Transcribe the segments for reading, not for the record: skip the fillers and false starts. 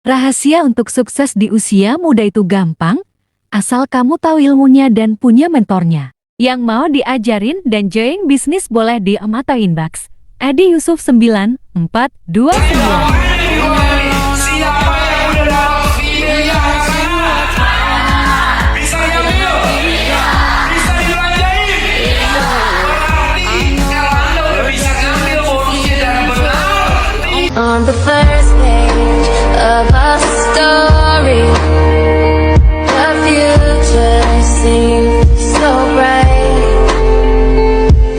Rahasia untuk sukses di usia muda itu gampang, asal kamu tahu ilmunya dan punya mentornya. Yang mau diajarin dan join bisnis boleh di Amato Inbox. Adi Yusuf 9429. Siapa yang udah dapat video yang sangat bisa diambil, bisa dibelanjain. Berarti kalau Anda udah bisa ngambil bonusnya dan benar. On the first page of a story, the future seems so bright,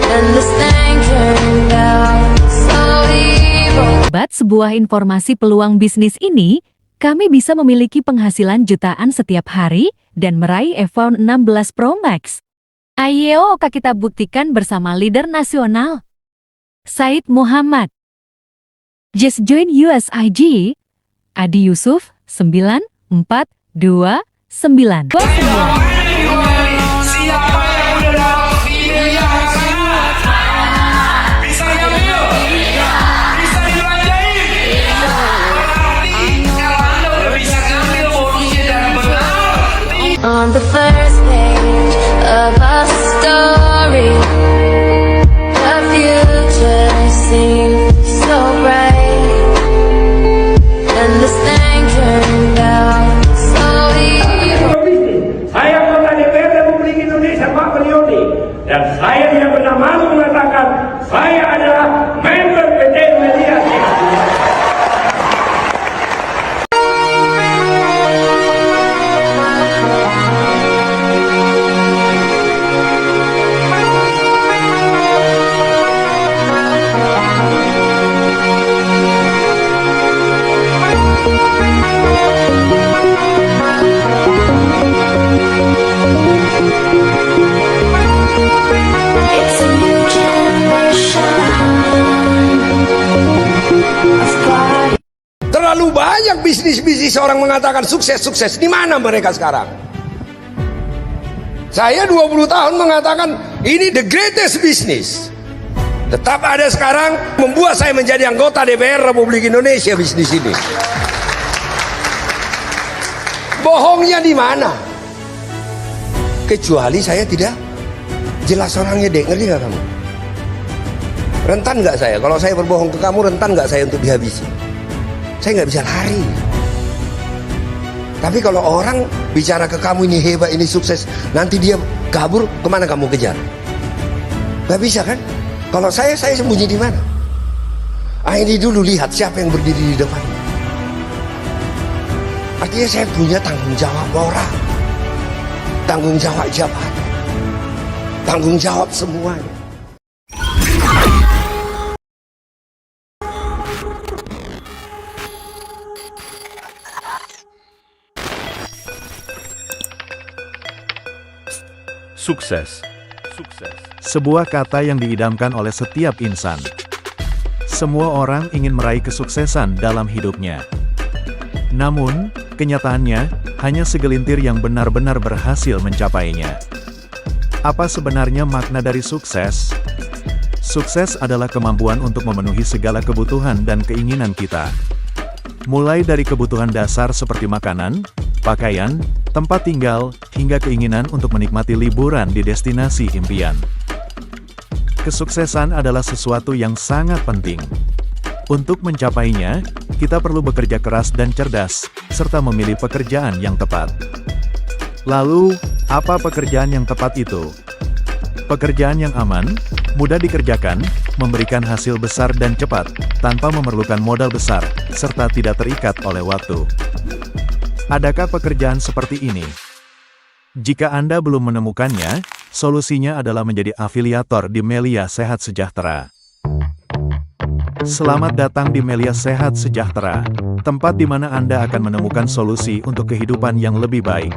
and this thing turned out so evil. Sobat, sebuah informasi peluang bisnis ini, kami bisa memiliki penghasilan jutaan setiap hari dan meraih iPhone 16 Pro Max. Ayo kita buktikan bersama leader nasional, Said Muhammad. Just join USIG, Adi Yusuf 9429. Siapa yang udah dapat video yang sangat bisa diambil, bisa dibelanjain. Berarti kalau Anda udah bisa ngambil bonusnya dan benar. On the first page of a story, the future seems so bright, and this thing turned out so evil. Saya anggota DPR Republik Indonesia Pak Priodi, dan saya tidak pernah malu mengatakan saya adalah member PT Melia Sehat. It's a new generation of body. Terlalu banyak bisnis-bisnis orang mengatakan sukses-sukses. Di mana mereka sekarang? Saya 20 tahun mengatakan ini the greatest business. Tetap ada sekarang membuat saya menjadi anggota DPR Republik Indonesia bisnis ini. Bohongnya di mana? Kecuali saya tidak jelas orangnya, Dek. Ngerti gak kamu? Rentan gak saya? Kalau saya berbohong ke kamu, rentan gak saya untuk dihabisi? Saya nggak bisa lari. Tapi kalau orang bicara ke kamu ini hebat, ini sukses, nanti dia kabur, kemana kamu kejar? Nggak bisa kan? Kalau saya sembunyi di mana? Ini dulu lihat siapa yang berdiri di depan. Artinya saya punya tanggung jawab moral, tanggung jawab jabatan, tanggung jawab semuanya. Sukses. Sebuah kata yang diidamkan oleh setiap insan. Semua orang ingin meraih kesuksesan dalam hidupnya. Namun, kenyataannya, hanya segelintir yang benar-benar berhasil mencapainya. Apa sebenarnya makna dari sukses? Sukses adalah kemampuan untuk memenuhi segala kebutuhan dan keinginan kita. Mulai dari kebutuhan dasar seperti makanan, pakaian, tempat tinggal, hingga keinginan untuk menikmati liburan di destinasi impian. Kesuksesan adalah sesuatu yang sangat penting. Untuk mencapainya, kita perlu bekerja keras dan cerdas, serta memilih pekerjaan yang tepat. Lalu, apa pekerjaan yang tepat itu? Pekerjaan yang aman, mudah dikerjakan, memberikan hasil besar dan cepat, tanpa memerlukan modal besar, serta tidak terikat oleh waktu. Adakah pekerjaan seperti ini? Jika Anda belum menemukannya, solusinya adalah menjadi afiliator di Melia Sehat Sejahtera. Selamat datang di Melia Sehat Sejahtera, tempat di mana Anda akan menemukan solusi untuk kehidupan yang lebih baik.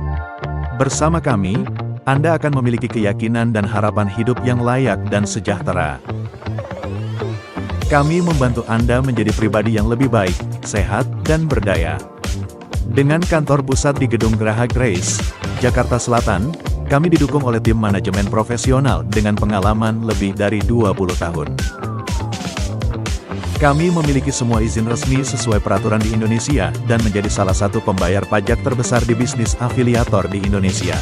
Bersama kami, Anda akan memiliki keyakinan dan harapan hidup yang layak dan sejahtera. Kami membantu Anda menjadi pribadi yang lebih baik, sehat, dan berdaya. Dengan kantor pusat di Gedung Graha Grace, Jakarta Selatan, kami didukung oleh tim manajemen profesional dengan pengalaman lebih dari 20 tahun. Kami memiliki semua izin resmi sesuai peraturan di Indonesia dan menjadi salah satu pembayar pajak terbesar di bisnis afiliator di Indonesia.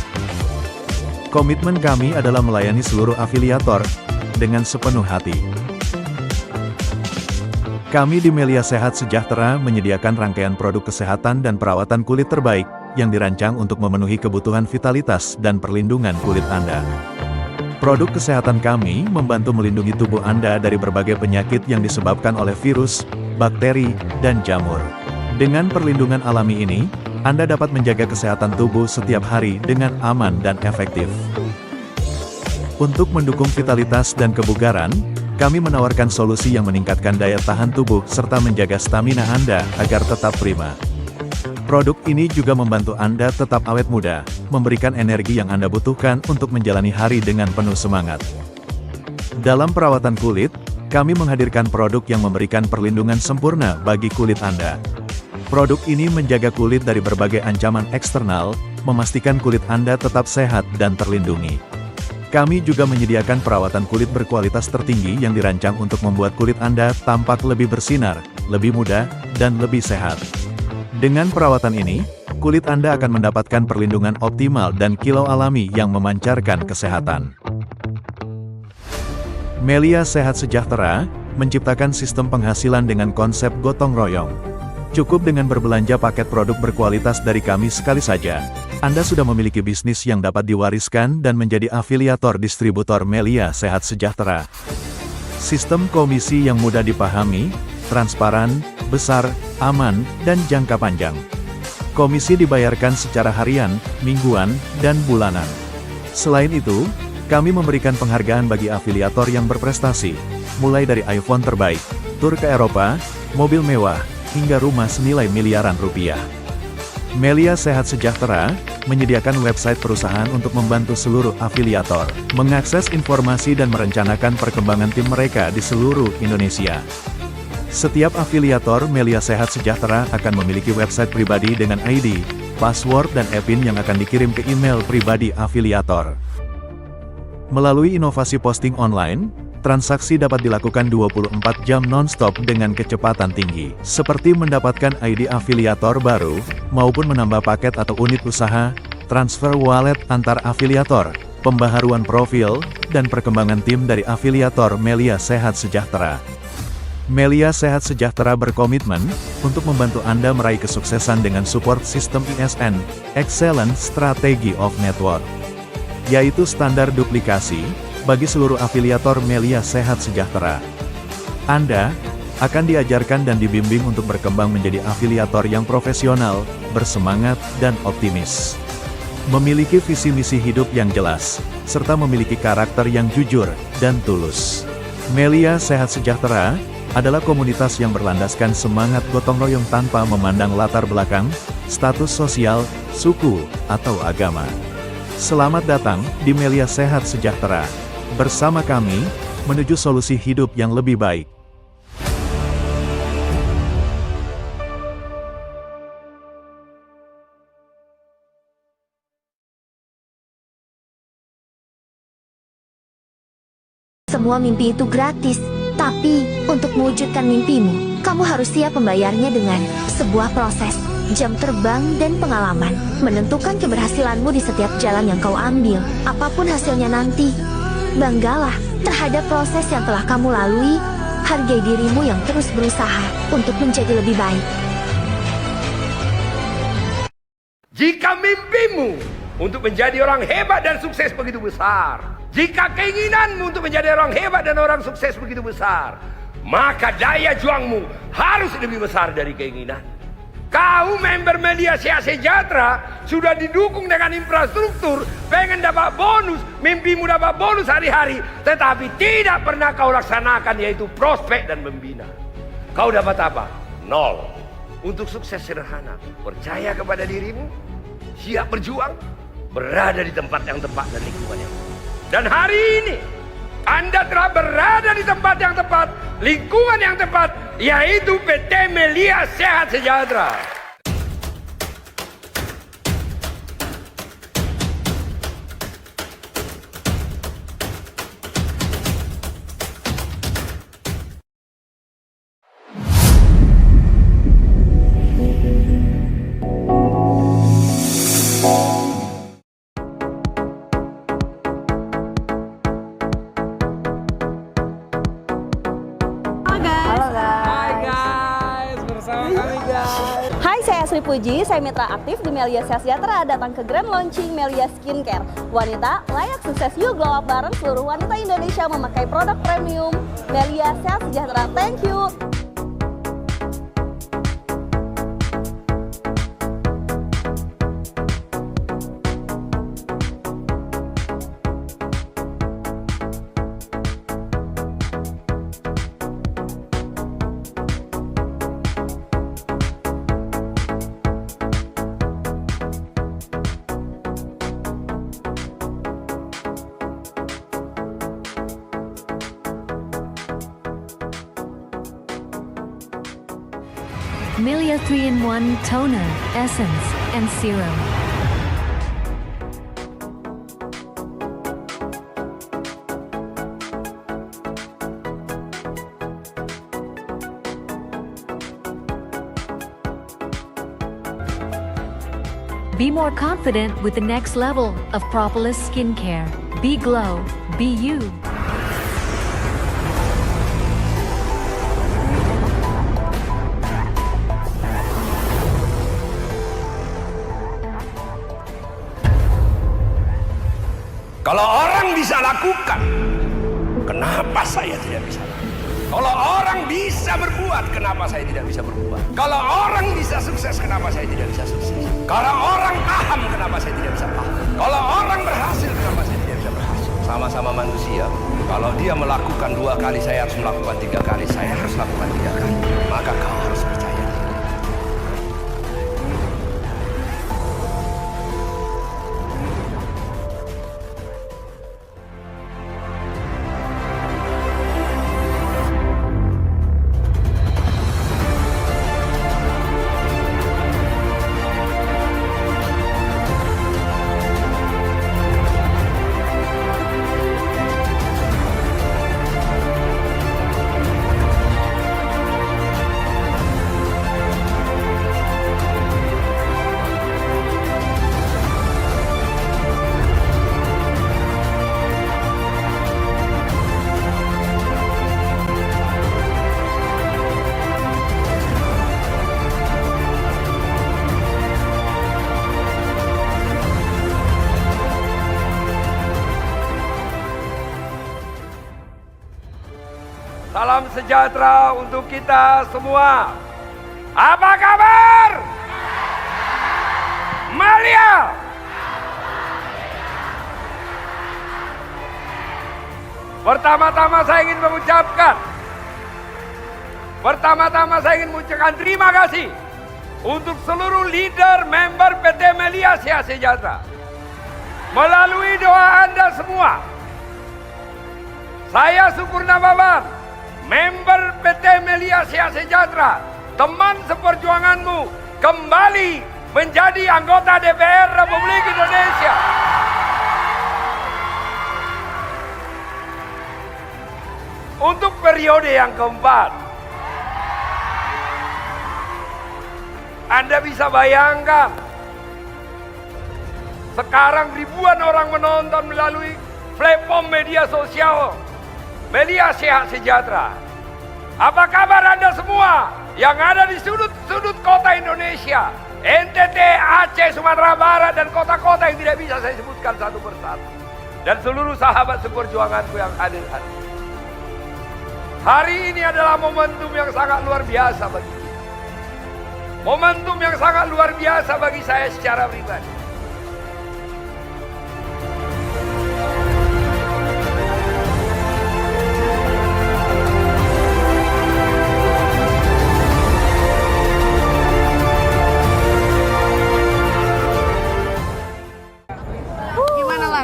Komitmen kami adalah melayani seluruh afiliator dengan sepenuh hati. Kami di Melia Sehat Sejahtera menyediakan rangkaian produk kesehatan dan perawatan kulit terbaik yang dirancang untuk memenuhi kebutuhan vitalitas dan perlindungan kulit Anda. Produk kesehatan kami membantu melindungi tubuh Anda dari berbagai penyakit yang disebabkan oleh virus, bakteri, dan jamur. Dengan perlindungan alami ini, Anda dapat menjaga kesehatan tubuh setiap hari dengan aman dan efektif. Untuk mendukung vitalitas dan kebugaran, kami menawarkan solusi yang meningkatkan daya tahan tubuh serta menjaga stamina Anda agar tetap prima. Produk ini juga membantu Anda tetap awet muda, memberikan energi yang Anda butuhkan untuk menjalani hari dengan penuh semangat. Dalam perawatan kulit, kami menghadirkan produk yang memberikan perlindungan sempurna bagi kulit Anda. Produk ini menjaga kulit dari berbagai ancaman eksternal, memastikan kulit Anda tetap sehat dan terlindungi. Kami juga menyediakan perawatan kulit berkualitas tertinggi yang dirancang untuk membuat kulit Anda tampak lebih bersinar, lebih muda, dan lebih sehat. Dengan perawatan ini, kulit Anda akan mendapatkan perlindungan optimal dan kilau alami yang memancarkan kesehatan. Melia Sehat Sejahtera menciptakan sistem penghasilan dengan konsep gotong royong. Cukup dengan berbelanja paket produk berkualitas dari kami sekali saja, Anda sudah memiliki bisnis yang dapat diwariskan dan menjadi afiliator distributor Melia Sehat Sejahtera. Sistem komisi yang mudah dipahami, transparan, besar, aman, dan jangka panjang. Komisi dibayarkan secara harian, mingguan, dan bulanan. Selain itu, kami memberikan penghargaan bagi afiliator yang berprestasi, mulai dari iPhone terbaik, tur ke Eropa, mobil mewah, hingga rumah senilai miliaran rupiah. Melia Sehat Sejahtera menyediakan website perusahaan untuk membantu seluruh afiliator mengakses informasi dan merencanakan perkembangan tim mereka di seluruh Indonesia. Setiap afiliator Melia Sehat Sejahtera akan memiliki website pribadi dengan ID, password dan e-PIN yang akan dikirim ke email pribadi afiliator. Melalui inovasi posting online, transaksi dapat dilakukan 24 jam non-stop dengan kecepatan tinggi, seperti mendapatkan ID afiliator baru, maupun menambah paket atau unit usaha, transfer wallet antar afiliator, pembaharuan profil, dan perkembangan tim dari afiliator Melia Sehat Sejahtera. Melia Sehat Sejahtera berkomitmen untuk membantu Anda meraih kesuksesan dengan support sistem ISN, Excellent Strategy of Network, yaitu standar duplikasi bagi seluruh afiliator Melia Sehat Sejahtera. Anda akan diajarkan dan dibimbing untuk berkembang menjadi afiliator yang profesional, bersemangat, dan optimis. Memiliki visi misi hidup yang jelas, serta memiliki karakter yang jujur dan tulus. Melia Sehat Sejahtera adalah komunitas yang berlandaskan semangat gotong royong tanpa memandang latar belakang, status sosial, suku, atau agama. Selamat datang di Melia Sehat Sejahtera. Bersama kami, menuju solusi hidup yang lebih baik. Semua mimpi itu gratis, tapi untuk mewujudkan mimpimu, kamu harus siap membayarnya dengan sebuah proses, jam terbang, dan pengalaman. Menentukan keberhasilanmu di setiap jalan yang kau ambil, apapun hasilnya nanti. Banggalah terhadap proses yang telah kamu lalui, hargai dirimu yang terus berusaha untuk menjadi lebih baik. Jika mimpimu untuk menjadi orang hebat dan sukses begitu besar, jika keinginanmu untuk menjadi orang hebat dan orang sukses begitu besar, maka daya juangmu harus lebih besar dari keinginan. Kau member Melia Sehat Sejahtera sudah didukung dengan infrastruktur, pengen dapat bonus, mimpimu dapat bonus hari-hari, tetapi tidak pernah kau laksanakan, yaitu prospek dan membina. Kau dapat apa? Nol. Untuk sukses sederhana, percaya kepada dirimu, siap berjuang, berada di tempat yang tepat dan lingkungan yang tepat. Dan hari ini Anda telah berada di tempat yang tepat, lingkungan yang tepat, yaitu PT Melia Sehat Sejahtera. Sri Puji, saya mitra aktif di Melia Sejahtera datang ke grand launching Melia Skincare. Wanita layak sukses, yuk glow up bareng seluruh wanita Indonesia memakai produk premium Melia Sejahtera. Thank you. Melia 3-in-1 Toner, Essence, and Serum. Be more confident with the next level of Propolis skincare. Be glow, be you. Kalau orang bisa lakukan, kenapa saya tidak bisa lakukan? Kalau orang bisa berbuat, kenapa saya tidak bisa berbuat? Kalau orang bisa sukses, kenapa saya tidak bisa sukses? Kalau orang paham, kenapa saya tidak bisa paham? Kalau orang berhasil, kenapa saya tidak bisa berhasil? Sama-sama manusia. Kalau dia melakukan 2 kali, saya harus melakukan 3 kali. Saya harus lakukan 3 kali. Maka kau harus percaya diri. Salam sejahtera untuk kita semua. Apa kabar? Melia. Pertama-tama saya ingin mengucapkan terima kasih untuk seluruh leader member PT Melia Sejahtera. Melalui doa Anda semua, saya Supurna Baban, member PT Melia Sejahtera, teman seperjuanganmu, kembali menjadi anggota DPR Republik Indonesia. Untuk periode yang keempat. Anda bisa bayangkan, sekarang ribuan orang menonton melalui platform media sosial Melia Sejahtera. Apa kabar Anda semua yang ada di sudut-sudut kota Indonesia, NTT, Aceh, Sumatera Barat, dan kota-kota yang tidak bisa saya sebutkan satu persatu. Dan seluruh sahabat seperjuanganku yang hadir. Hari ini adalah momentum yang sangat luar biasa bagi kita. Momentum yang sangat luar biasa bagi saya secara pribadi.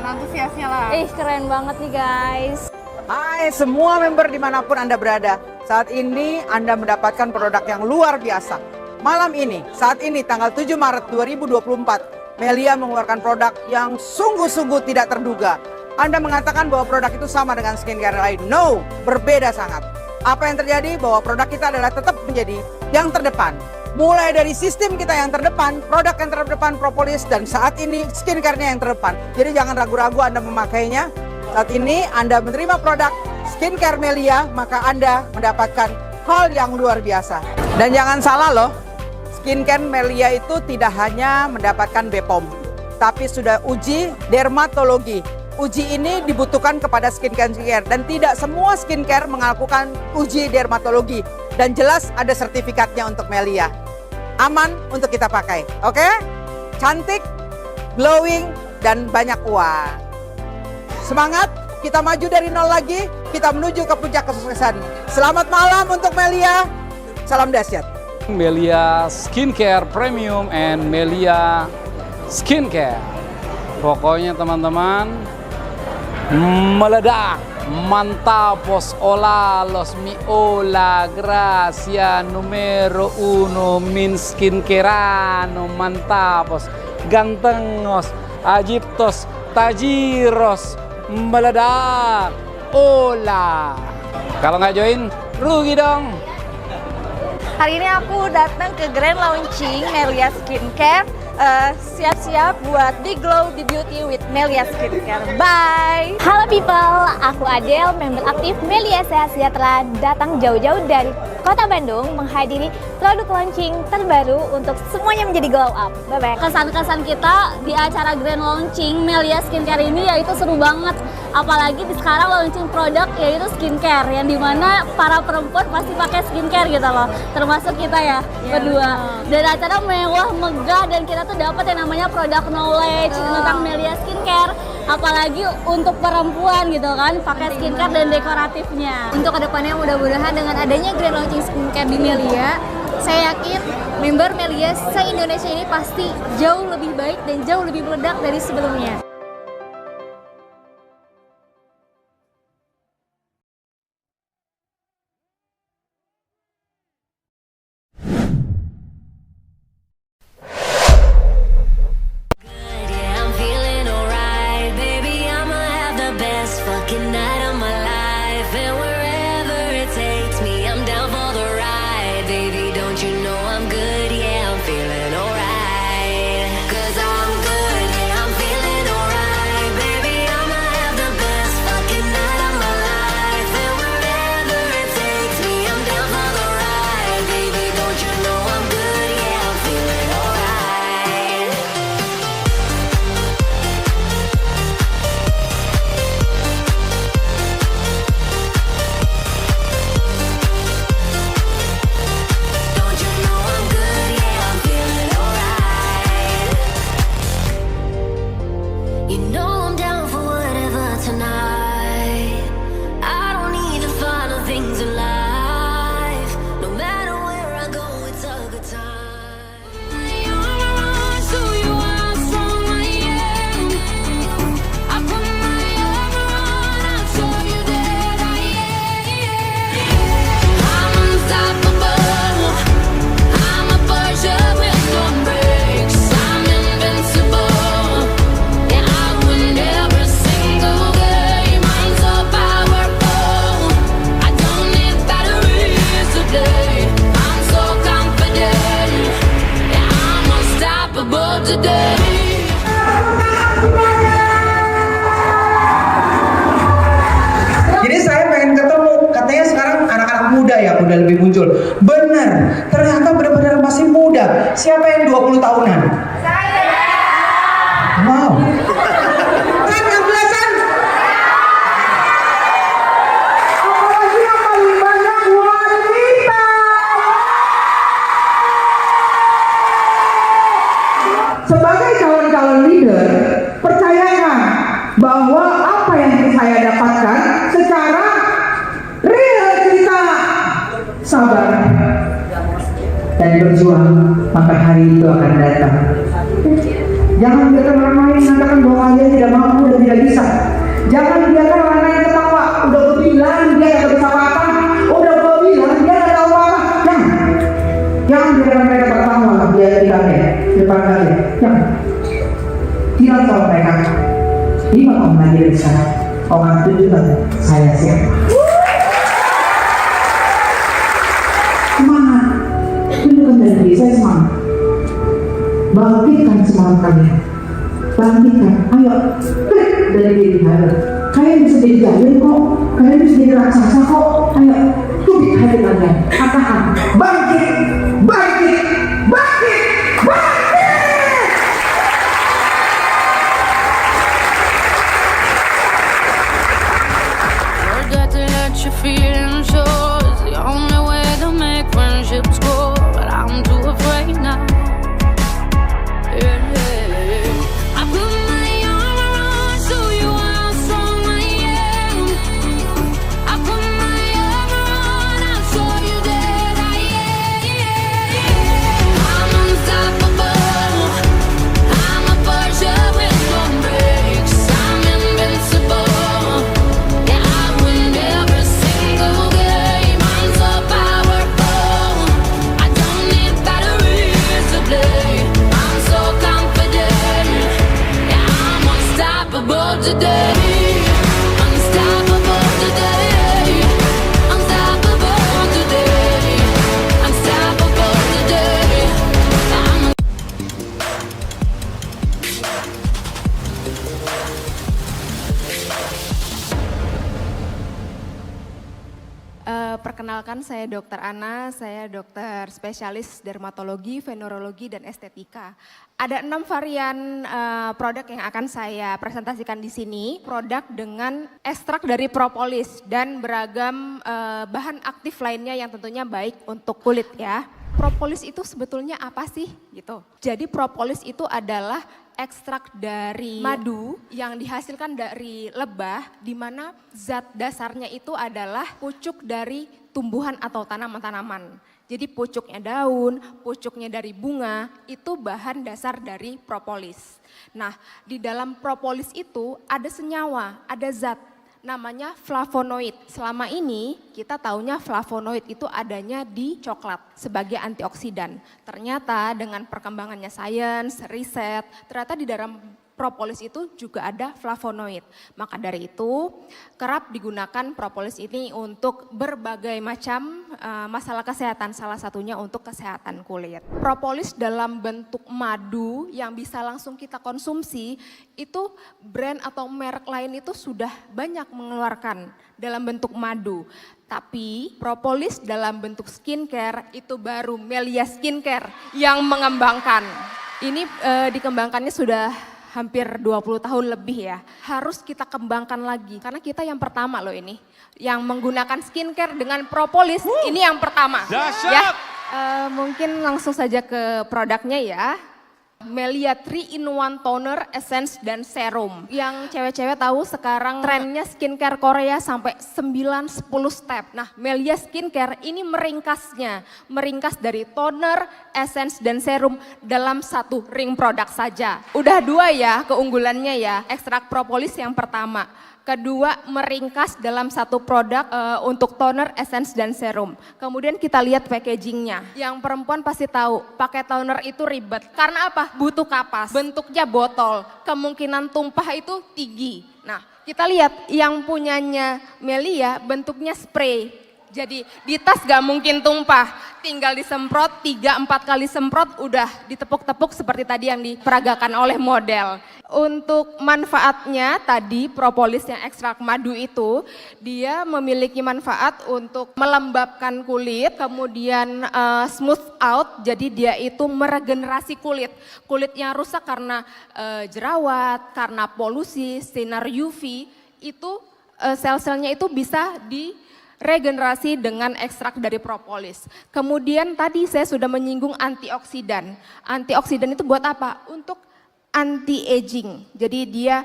Antusiasnya lah. Keren banget nih guys. Hai semua member dimanapun Anda berada. Saat ini Anda mendapatkan produk yang luar biasa. Malam ini, saat ini tanggal 7 Maret 2024, Melia mengeluarkan produk yang sungguh-sungguh tidak terduga. Anda mengatakan bahwa produk itu sama dengan skincare lain. No, berbeda sangat. Apa yang terjadi? Bahwa produk kita adalah tetap menjadi yang terdepan. Mulai dari sistem kita yang terdepan, produk yang terdepan Propolis, dan saat ini skincare-nya yang terdepan. Jadi jangan ragu-ragu Anda memakainya. Saat ini Anda menerima produk skincare Melia, maka Anda mendapatkan hal yang luar biasa. Dan jangan salah loh, skincare Melia itu tidak hanya mendapatkan BPOM, tapi sudah uji dermatologi. Uji ini dibutuhkan kepada skincare dan tidak semua skincare melakukan uji dermatologi. Dan jelas ada sertifikatnya untuk Melia. Aman untuk kita pakai, oke? Cantik, glowing, dan banyak uang. Semangat, kita maju dari nol lagi, kita menuju ke puncak kesuksesan. Selamat malam untuk Melia, salam dahsyat. Melia Skincare Premium and Melia Skincare. Pokoknya teman-teman, meledak, mantapos, hola, los mi hola, gracia, numero uno, min skincareano, mantapos, gantengos, agiptos, tajiros, meledak, hola. Kalau nggak join, rugi dong. Hari ini aku datang ke grand launching Melia Skincare. Siap-siap buat di glow, di beauty with Melia Skincare. Bye! Halo people, aku Adele, member aktif Melia Sehat Sejahtera, datang jauh-jauh dari Kota Bandung menghadiri produk launching terbaru untuk semuanya menjadi glow up. Bye-bye. Kesan-kesan kita di acara grand launching Melia Skincare ini yaitu seru banget. Apalagi di sekarang launching produk yaitu skincare, yang dimana para perempuan pasti pakai skincare gitu loh, termasuk kita ya berdua. Dan acara mewah, megah, dan kita tuh dapat yang namanya produk knowledge tentang Melia Skincare. Apalagi untuk perempuan gitu kan, pakai skincare dan dekoratifnya. Untuk kedepannya mudah-mudahan dengan adanya grand launching skincare di Melia, saya yakin member Melia se-Indonesia ini pasti jauh lebih baik dan jauh lebih meledak dari sebelumnya. Fucking night of my life, and wherever it takes me, I'm down for the ride. Baby, don't you know I'm good? Yeah, I'm feeling alright. 'Cause I'm good, yeah, I'm feeling alright. Baby, I'ma have the best fucking night of my life, and wherever it takes me, I'm down for the ride. Baby, don't you know I'm good? Yeah, I'm feeling alright. Don't you know I'm good? Yeah, I'm feeling alright. You know I'm down for whatever tonight. I don't need the final things in life. No matter where I go, it's a good time. You're around, so you are strong, I am. I put my armor on, I'll show you that I am. I'm unstoppable. I'm a Persian with no brakes. I'm invincible. Yeah, I win every single game. I'm so powerful. I don't need batteries today. I'm so confident. Yeah, I'm unstoppable today. Jadi saya pengen ketemu, katanya sekarang anak-anak muda ya udah lebih muncul. Bener, ternyata benar-benar masih muda. Siapa yang 20 tahunan? Saya. Wow. Kan 16-an? Apalagi yang paling banyak wanita. Sebagai calon-calon leader, percayakan bahwa apa yang saya dapatkan secara real cerita, sabar dan berjuang, maka hari itu akan datang. Jangan biarkan orang lain mengatakan bahwa kalian tidak mampu dan tidak bisa. Jangan biarkan orang lain ketawa. Udah gue bilang dia gak bisa apa-apa. Udah gue bilang dia gak tahu apa-apa. Jangan biarkan mereka tertawa dia depan kalian. Jangan. Tidak tahu mereka. 5 orang lagi di sana. Orang tunjukkan saya siapa. Semangat. Tunjukkan dari diri saya semangat. Bangkitkan semangat kalian. Bangkitkan. Ayo. Dari diri kalian. Kalian bisa jadi jahil kok. Kalian bisa jadi raksasa kok. Ayo. Tutup hati kalian. Katakan. Bangkit. Bangkit. Bangkit. chores, the only way to make friendships grow, but I'm too afraid now. Yeah. I put my arm around, show you how strong I am. I put my arm around, I'll show you that I am. I'm unstoppable. I'm a Porsche with no brakes. I'm invincible. Yeah, I win every single game. I'm so powerful. I don't need batteries to play. I'm so confident. Yeah, I'm unstoppable today. Unstoppable today. Unstoppable today. Unstoppable today. I'm Perkenalkan, saya Dr. Ana, saya dokter spesialis dermatologi, venerologi, dan estetika. Ada 6 varian produk yang akan saya presentasikan di sini. Produk dengan ekstrak dari propolis dan beragam bahan aktif lainnya yang tentunya baik untuk kulit ya. Propolis itu sebetulnya apa sih gitu? Jadi propolis itu adalah ekstrak dari madu yang dihasilkan dari lebah, di mana zat dasarnya itu adalah pucuk dari tumbuhan atau tanaman-tanaman. Jadi pucuknya daun, pucuknya dari bunga, itu bahan dasar dari propolis. Nah, di dalam propolis itu ada senyawa, ada zat namanya flavonoid. Selama ini kita taunya flavonoid itu adanya di coklat sebagai antioksidan. Ternyata dengan perkembangannya sains, riset, ternyata di dalam propolis itu juga ada flavonoid. Maka dari itu kerap digunakan propolis ini untuk berbagai macam masalah kesehatan, salah satunya untuk kesehatan kulit. Propolis dalam bentuk madu yang bisa langsung kita konsumsi, itu brand atau merek lain itu sudah banyak mengeluarkan dalam bentuk madu. Tapi propolis dalam bentuk skincare itu baru Melia Skincare yang mengembangkan. Ini dikembangkannya sudah hampir 20 tahun lebih ya. Harus kita kembangkan lagi karena kita yang pertama loh ini yang menggunakan skincare dengan propolis. Ini yang pertama. Dahsyat. Ya. Mungkin langsung saja ke produknya ya. Melia 3-in-1 Toner, Essence, dan Serum. Yang cewek-cewek tahu sekarang trennya skincare Korea sampai 9-10 step. Nah, Melia Skincare ini meringkasnya. Meringkas dari toner, essence, dan serum dalam satu ring produk saja. Udah 2 ya keunggulannya ya. Ekstrak propolis yang pertama. Kedua, meringkas dalam satu produk untuk toner, essence, dan serum. Kemudian kita lihat packagingnya. Yang perempuan pasti tahu, pakai toner itu ribet. Karena apa? Butuh kapas, bentuknya botol, kemungkinan tumpah itu tinggi. Nah, kita lihat yang punyanya Melia bentuknya spray. Jadi di tas gak mungkin tumpah, tinggal disemprot 3-4 kali semprot udah ditepuk-tepuk seperti tadi yang diperagakan oleh model. Untuk manfaatnya tadi propolis yang ekstrak madu itu dia memiliki manfaat untuk melembabkan kulit, kemudian smooth out, jadi dia itu meregenerasi kulit. Kulit yang rusak karena jerawat, karena polusi, sinar UV, itu sel-selnya itu bisa regenerasi dengan ekstrak dari propolis. Kemudian tadi saya sudah menyinggung antioksidan. Antioksidan itu buat apa? Untuk anti-aging. Jadi dia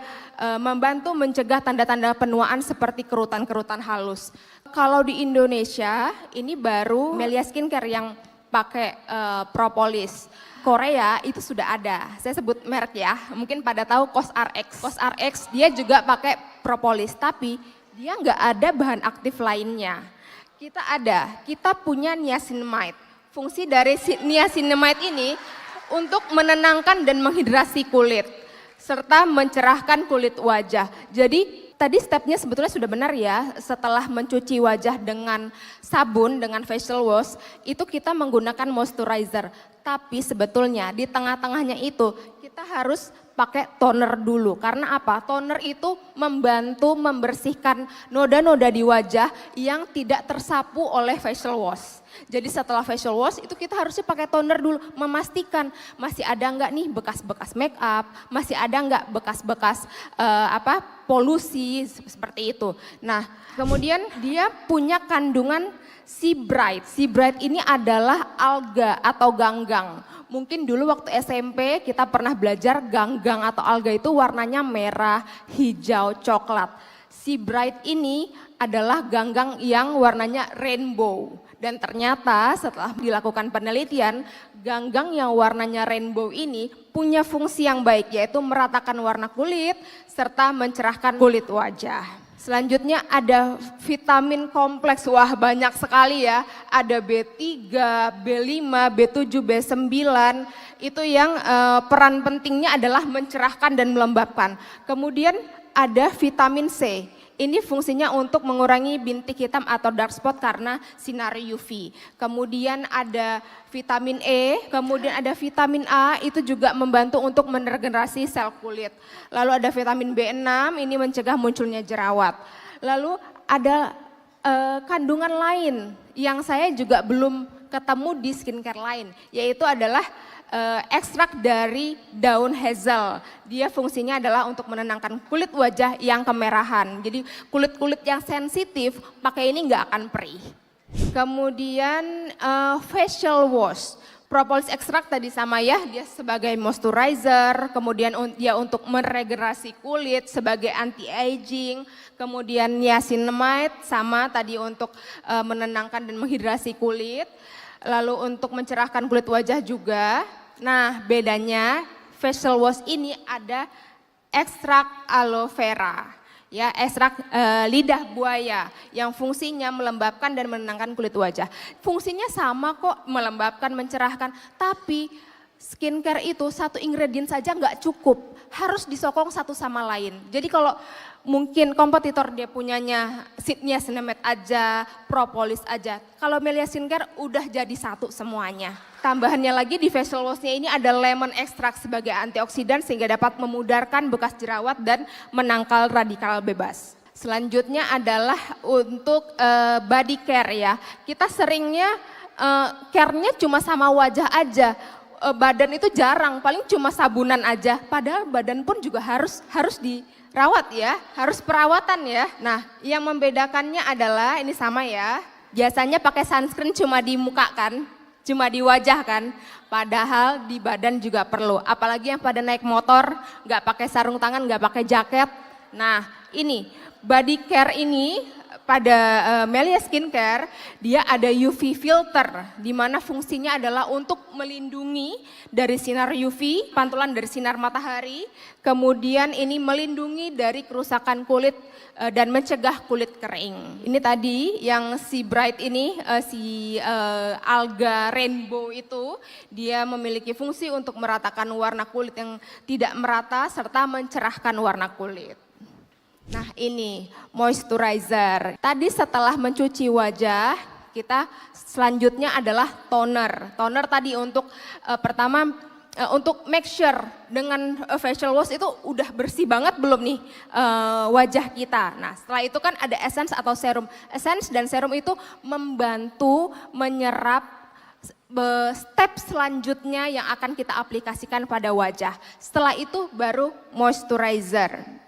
membantu mencegah tanda-tanda penuaan seperti kerutan-kerutan halus. Kalau di Indonesia ini baru Melia Skincare yang pakai propolis. Korea itu sudah ada. Saya sebut merek ya. Mungkin pada tahu COSRX. COSRX dia juga pakai propolis, tapi dia nggak ada bahan aktif lainnya. Kita punya niacinamide. Fungsi dari niacinamide ini untuk menenangkan dan menghidrasi kulit, serta mencerahkan kulit wajah. Jadi tadi stepnya sebetulnya sudah benar ya, setelah mencuci wajah dengan sabun, dengan facial wash, itu kita menggunakan moisturizer. Tapi sebetulnya di tengah-tengahnya itu kita harus pakai toner dulu. Karena apa? Toner itu membantu membersihkan noda-noda di wajah yang tidak tersapu oleh facial wash. Jadi setelah facial wash itu kita harusnya pakai toner dulu, memastikan masih ada enggak nih bekas-bekas make up, masih ada enggak bekas-bekas polusi seperti itu. Nah, kemudian dia punya kandungan sea bright. Sea bright ini adalah alga atau ganggang. Mungkin dulu waktu SMP kita pernah belajar ganggang atau alga itu warnanya merah, hijau, coklat. Sea bright ini adalah ganggang yang warnanya rainbow. Dan ternyata setelah dilakukan penelitian, ganggang yang warnanya rainbow ini punya fungsi yang baik, yaitu meratakan warna kulit serta mencerahkan kulit wajah. Selanjutnya ada vitamin kompleks, wah banyak sekali ya, ada B3, B5, B7, B9, itu yang peran pentingnya adalah mencerahkan dan melembabkan. Kemudian ada vitamin C. Ini fungsinya untuk mengurangi bintik hitam atau dark spot karena sinar UV. Kemudian ada vitamin E, kemudian ada vitamin A, itu juga membantu untuk meregenerasi sel kulit. Lalu ada vitamin B6, ini mencegah munculnya jerawat. Lalu ada kandungan lain yang saya juga belum ketemu di skincare lain, yaitu adalah ekstrak dari daun hazel. Dia fungsinya adalah untuk menenangkan kulit wajah yang kemerahan. Jadi kulit-kulit yang sensitif pakai ini nggak akan perih. Kemudian facial wash. Propolis ekstrak tadi sama ya, dia sebagai moisturizer, kemudian dia untuk meregenerasi kulit sebagai anti-aging, kemudian niacinamide sama tadi untuk menenangkan dan menghidrasi kulit. Lalu untuk mencerahkan kulit wajah juga. Nah, bedanya facial wash ini ada ekstrak aloe vera, ya, ekstrak lidah buaya yang fungsinya melembabkan dan menenangkan kulit wajah. Fungsinya sama kok, melembabkan, mencerahkan, tapi skincare itu satu ingredient saja nggak cukup, harus disokong satu sama lain. Jadi kalau mungkin kompetitor dia punyanya niacinamide aja, propolis aja. Kalau Melia Skincare udah jadi satu semuanya. Tambahannya lagi di facial washnya ini ada lemon extract sebagai antioksidan sehingga dapat memudarkan bekas jerawat dan menangkal radikal bebas. Selanjutnya adalah untuk body care ya. Kita seringnya care-nya cuma sama wajah aja. Badan itu jarang, paling cuma sabunan aja. Padahal badan pun juga harus dirawat ya, harus perawatan ya. Nah, yang membedakannya adalah ini sama ya. Biasanya pakai sunscreen cuma di muka kan, cuma di wajah kan. Padahal di badan juga perlu. Apalagi yang pada naik motor, nggak pakai sarung tangan, nggak pakai jaket. Nah, ini body care ini pada Melia Skincare dia ada UV filter di mana fungsinya adalah untuk melindungi dari sinar UV, pantulan dari sinar matahari, kemudian ini melindungi dari kerusakan kulit dan mencegah kulit kering. Ini tadi yang si bright ini, si alga rainbow itu dia memiliki fungsi untuk meratakan warna kulit yang tidak merata serta mencerahkan warna kulit. Nah ini moisturizer. Tadi setelah mencuci wajah, kita selanjutnya adalah toner. Toner tadi untuk pertama untuk make sure dengan facial wash itu udah bersih banget belum nih wajah kita. Nah setelah itu kan ada essence atau serum. Essence dan serum itu membantu menyerap step selanjutnya yang akan kita aplikasikan pada wajah. Setelah itu baru moisturizer.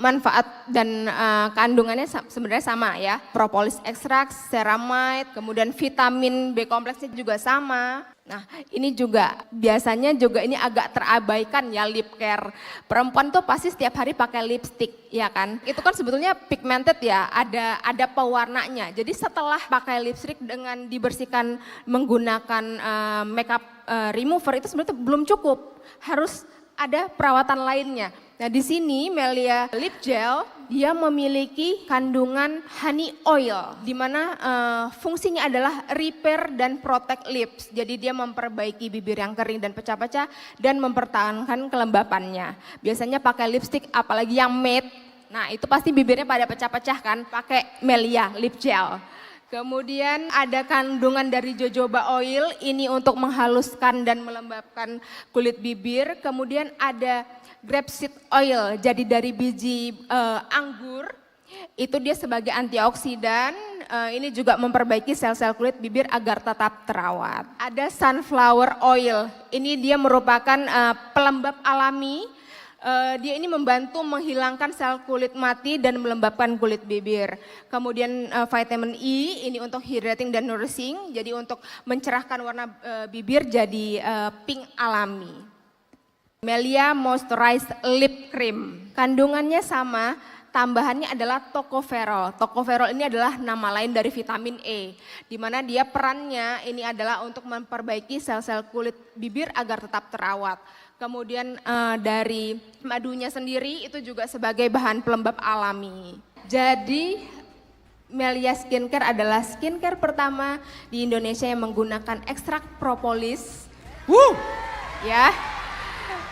Manfaat dan kandungannya sebenarnya sama ya. Propolis ekstrak, ceramide, kemudian vitamin B kompleksnya juga sama. Nah ini juga biasanya juga ini agak terabaikan ya lip care. Perempuan tuh pasti setiap hari pakai lipstick ya kan. Itu kan sebetulnya pigmented ya, ada pewarnanya. Jadi setelah pakai lipstick dengan dibersihkan menggunakan makeup remover itu sebenarnya belum cukup. Harus ada perawatan lainnya. Nah di sini Melia Lip Gel dia memiliki kandungan honey oil di mana fungsinya adalah repair dan protect lips. Jadi dia memperbaiki bibir yang kering dan pecah-pecah dan mempertahankan kelembapannya. Biasanya pakai lipstick apalagi yang matte. Nah itu pasti bibirnya pada pecah-pecah kan, pakai Melia Lip Gel. Kemudian ada kandungan dari jojoba oil, ini untuk menghaluskan dan melembabkan kulit bibir. Kemudian ada grapeseed oil, jadi dari biji anggur, itu dia sebagai antioksidan. Ini juga memperbaiki sel-sel kulit bibir agar tetap terawat. Ada sunflower oil, ini dia merupakan pelembab alami. Dia ini membantu menghilangkan sel kulit mati dan melembabkan kulit bibir. Kemudian vitamin E, ini untuk hydrating dan nourishing, jadi untuk mencerahkan warna bibir jadi pink alami. Melia Moisturized Lip Cream, kandungannya sama, tambahannya adalah tocopherol. Tocopherol ini adalah nama lain dari vitamin E, di mana dia perannya ini adalah untuk memperbaiki sel-sel kulit bibir agar tetap terawat. Kemudian dari madunya sendiri itu juga sebagai bahan pelembab alami. Jadi Melia Skincare adalah skincare pertama di Indonesia yang menggunakan ekstrak propolis. Ya.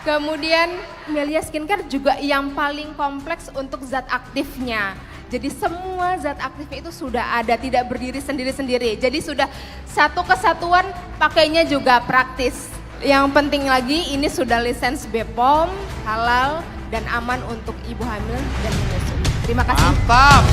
Kemudian Melia Skincare juga yang paling kompleks untuk zat aktifnya. Jadi semua zat aktifnya itu sudah ada, tidak berdiri sendiri-sendiri. Jadi sudah satu kesatuan, pakainya juga praktis. Yang penting lagi ini sudah lisens BPOM, halal dan aman untuk ibu hamil dan menyusui. Terima kasih. Mantap.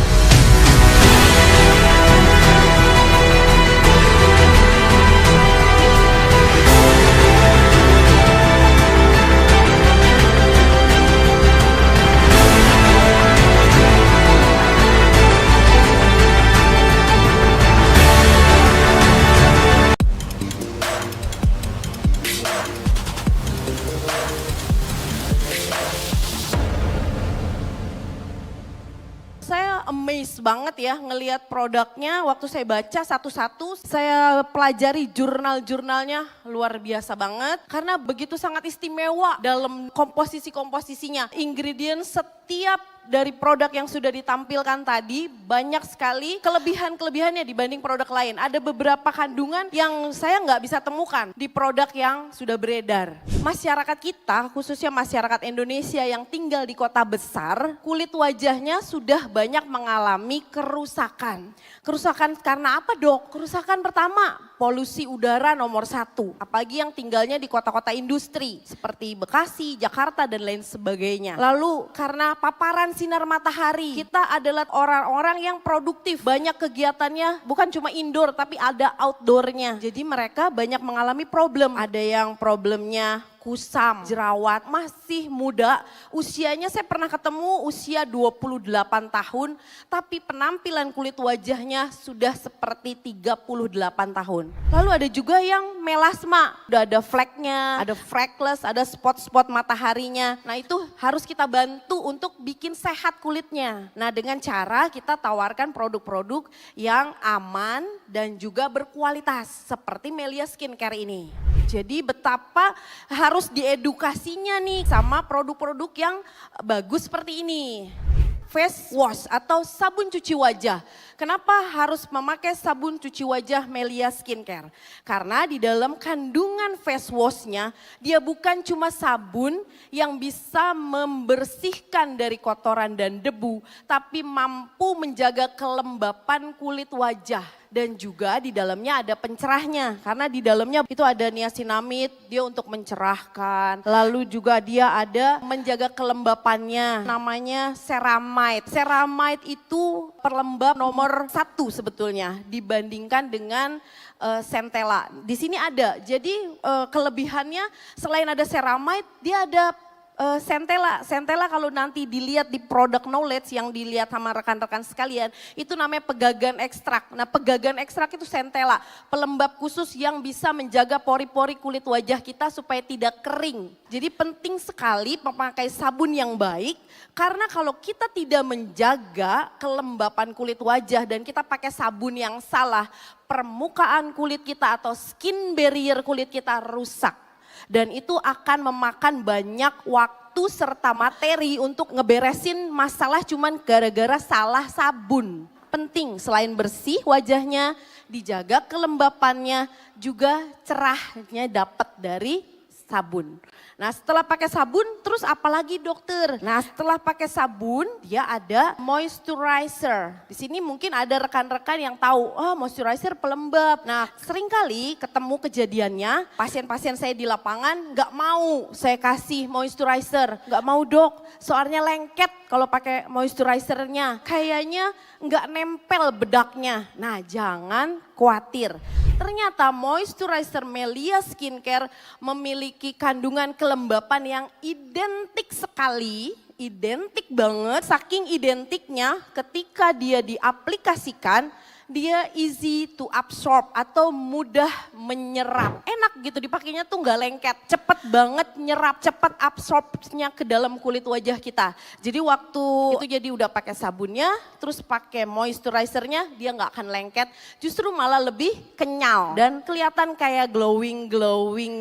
Saya amazed banget ya ngelihat produknya. Waktu saya baca satu-satu, saya pelajari jurnal-jurnalnya, luar biasa banget. Karena begitu sangat istimewa dalam komposisi-komposisinya. Ingredient setiap dari produk yang sudah ditampilkan tadi banyak sekali kelebihan-kelebihannya dibanding produk lain. Ada beberapa kandungan yang saya nggak bisa temukan di produk yang sudah beredar. Masyarakat kita, khususnya masyarakat Indonesia yang tinggal di kota besar, kulit wajahnya sudah banyak mengalami kerusakan. Kerusakan karena apa, Dok? Kerusakan pertama, polusi udara nomor 1. Apalagi yang tinggalnya di kota-kota industri seperti Bekasi, Jakarta dan lain sebagainya. Lalu karena paparan sinar matahari, kita adalah orang-orang yang produktif, banyak kegiatannya bukan cuma indoor tapi ada outdoornya. Jadi mereka banyak mengalami problem, ada yang problemnya kusam, jerawat, masih muda, usianya saya pernah ketemu usia 28 tahun, tapi penampilan kulit wajahnya sudah seperti 38 tahun. Lalu ada juga yang melasma, udah ada fleknya, ada freckles, ada spot-spot mataharinya. Nah itu harus kita bantu untuk bikin sehat kulitnya. Nah dengan cara kita tawarkan produk-produk yang aman dan juga berkualitas, seperti Melia Skincare ini. Jadi betapa harus diedukasinya nih sama produk-produk yang bagus seperti ini. Face wash atau sabun cuci wajah. Kenapa harus memakai sabun cuci wajah Melia Skincare? Karena di dalam kandungan face washnya dia bukan cuma sabun yang bisa membersihkan dari kotoran dan debu, tapi mampu menjaga kelembapan kulit wajah. Dan juga di dalamnya ada pencerahnya, karena di dalamnya itu ada niacinamide, dia untuk mencerahkan. Lalu juga dia ada menjaga kelembapannya, namanya ceramide. Ceramide itu pelembab nomor 1 sebetulnya dibandingkan dengan centella. Di sini ada, jadi kelebihannya selain ada ceramide, dia ada centella. Centella kalau nanti dilihat di product knowledge yang dilihat sama rekan-rekan sekalian, itu namanya pegagan ekstrak. Nah pegagan ekstrak itu centella, pelembab khusus yang bisa menjaga pori-pori kulit wajah kita supaya tidak kering. Jadi penting sekali memakai sabun yang baik, karena kalau kita tidak menjaga kelembapan kulit wajah dan kita pakai sabun yang salah, permukaan kulit kita atau skin barrier kulit kita rusak. Dan itu akan memakan banyak waktu serta materi untuk ngeberesin masalah cuman gara-gara salah sabun. Penting selain bersih wajahnya, dijaga kelembapannya, juga cerahnya dapat dari sabun. Nah setelah pakai sabun, terus apalagi dokter? Nah setelah pakai sabun, dia ada moisturizer. Di sini mungkin ada rekan-rekan yang tahu, moisturizer pelembab. Nah seringkali ketemu kejadiannya, pasien-pasien saya di lapangan nggak mau saya kasih moisturizer. Nggak mau dok, soalnya lengket kalau pakai moisturizernya. Kayaknya nggak nempel bedaknya. Nah jangan khawatir. Ternyata moisturizer Melia Skincare memiliki kandungan kelembapan yang identik sekali, identik banget. Saking identiknya ketika dia diaplikasikan, dia easy to absorb atau mudah menyerap. Enak gitu dipakainya tuh nggak lengket, cepet banget nyerap, cepet absorbnya ke dalam kulit wajah kita. Jadi waktu itu jadi udah pakai sabunnya, terus pakai moisturizernya, dia nggak akan lengket, justru malah lebih kenyal dan kelihatan kayak glowing,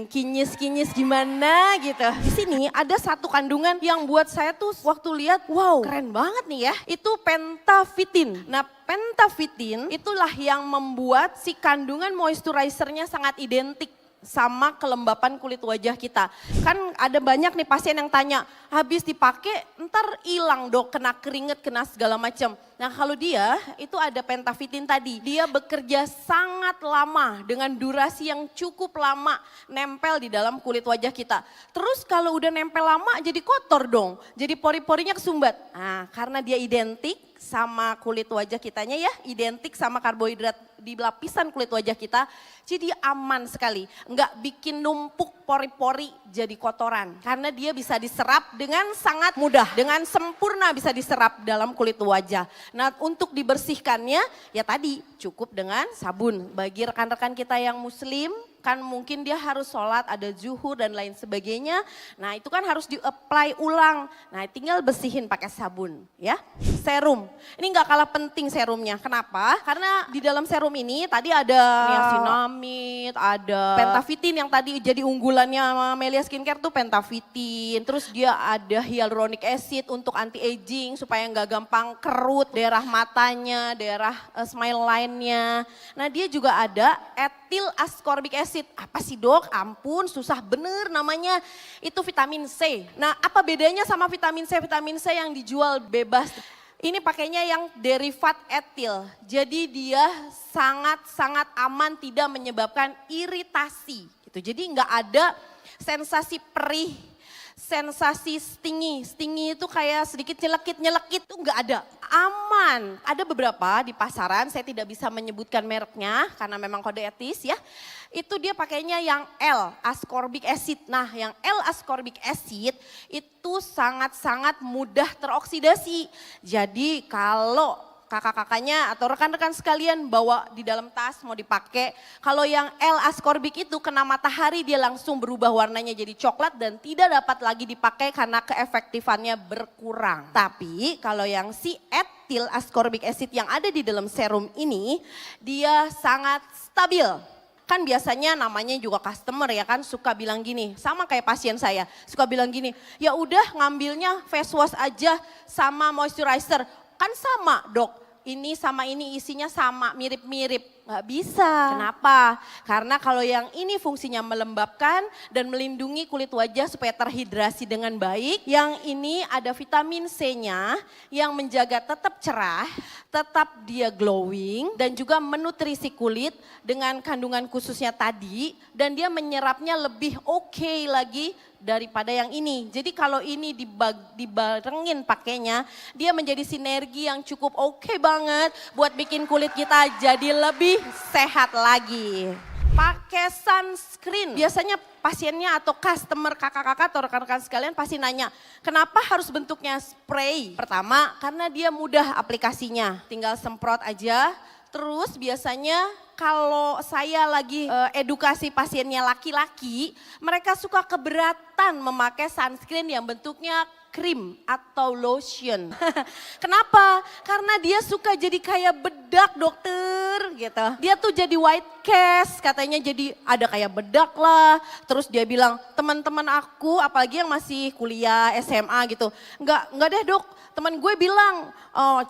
kinyis gimana gitu. Di sini ada satu kandungan yang buat saya tuh waktu lihat, wow keren banget nih ya, itu pentavitin. Nah pentavitin itulah yang membuat si kandungan moisturizernya sangat identik sama kelembapan kulit wajah kita. Kan ada banyak nih pasien yang tanya, habis dipakai ntar hilang dok, kena keringet, kena segala macam. Nah kalau dia itu ada pentavitin tadi, dia bekerja sangat lama dengan durasi yang cukup lama nempel di dalam kulit wajah kita. Terus kalau udah nempel lama jadi kotor dong, jadi pori-porinya kesumbat. Nah karena dia identik sama kulit wajah kitanya ya, identik sama karbohidrat di lapisan kulit wajah kita, jadi aman sekali. Nggak bikin numpuk pori-pori jadi kotoran. Karena dia bisa diserap dengan sangat mudah, dengan sempurna bisa diserap dalam kulit wajah. Nah untuk dibersihkannya ya tadi cukup dengan sabun. Bagi rekan-rekan kita yang muslim, kan mungkin dia harus sholat, ada zuhur dan lain sebagainya. Nah itu kan harus di-apply ulang. Nah tinggal bersihin pakai sabun ya. Serum, ini nggak kalah penting serumnya. Kenapa? Karena di dalam serum ini tadi ada niacinamide, ada pentavitin yang tadi jadi unggulannya Melia Skincare tuh pentavitin. Terus dia ada hyaluronic acid untuk anti-aging supaya nggak gampang kerut daerah matanya, daerah smile line-nya. Nah dia juga ada ethyl ascorbic acid. Apa sih dok? Ampun susah bener namanya. Itu vitamin C. Nah apa bedanya sama vitamin C? Vitamin C yang dijual bebas. Ini pakainya yang derivat etil. Jadi dia sangat-sangat aman, tidak menyebabkan iritasi. Gitu. Jadi nggak ada sensasi perih, sensasi stingy. Stingy itu kayak sedikit nyelekit itu nggak ada. Aman. Ada beberapa di pasaran, saya tidak bisa menyebutkan mereknya karena memang kode etis ya. Itu dia pakainya yang L, ascorbic acid. Nah yang L ascorbic acid itu sangat-sangat mudah teroksidasi. Jadi kalau kakak-kakaknya atau rekan-rekan sekalian bawa di dalam tas mau dipakai. Kalau yang L ascorbic itu kena matahari dia langsung berubah warnanya jadi coklat dan tidak dapat lagi dipakai karena keefektifannya berkurang. Tapi kalau yang si ethyl ascorbic acid yang ada di dalam serum ini dia sangat stabil. Kan biasanya namanya juga customer ya kan suka bilang gini, sama kayak pasien saya suka bilang gini, ya udah ngambilnya face wash aja sama moisturizer. Kan sama dok, ini sama ini isinya sama, mirip-mirip. Nggak bisa. Kenapa? Karena kalau yang ini fungsinya melembabkan dan melindungi kulit wajah supaya terhidrasi dengan baik. Yang ini ada vitamin C-nya yang menjaga tetap cerah, tetap dia glowing dan juga menutrisi kulit dengan kandungan khususnya tadi. Dan dia menyerapnya lebih oke lagi daripada yang ini. Jadi kalau ini dibarengin pakainya, dia menjadi sinergi yang cukup oke banget buat bikin kulit kita jadi lebih sehat lagi. Pakai sunscreen. Biasanya pasiennya atau customer kakak-kakak atau rekan-rekan sekalian pasti nanya, kenapa harus bentuknya spray? Pertama, karena dia mudah aplikasinya. Tinggal semprot aja. Terus biasanya kalau saya lagi edukasi pasiennya laki-laki, mereka suka keberatan memakai sunscreen yang bentuknya krim atau lotion. Kenapa? Karena dia suka jadi kayak bedak dokter gitu. Dia tuh jadi white cast, katanya jadi ada kayak bedak lah. Terus dia bilang, teman-teman aku apalagi yang masih kuliah SMA gitu. Enggak deh dok, teman gue bilang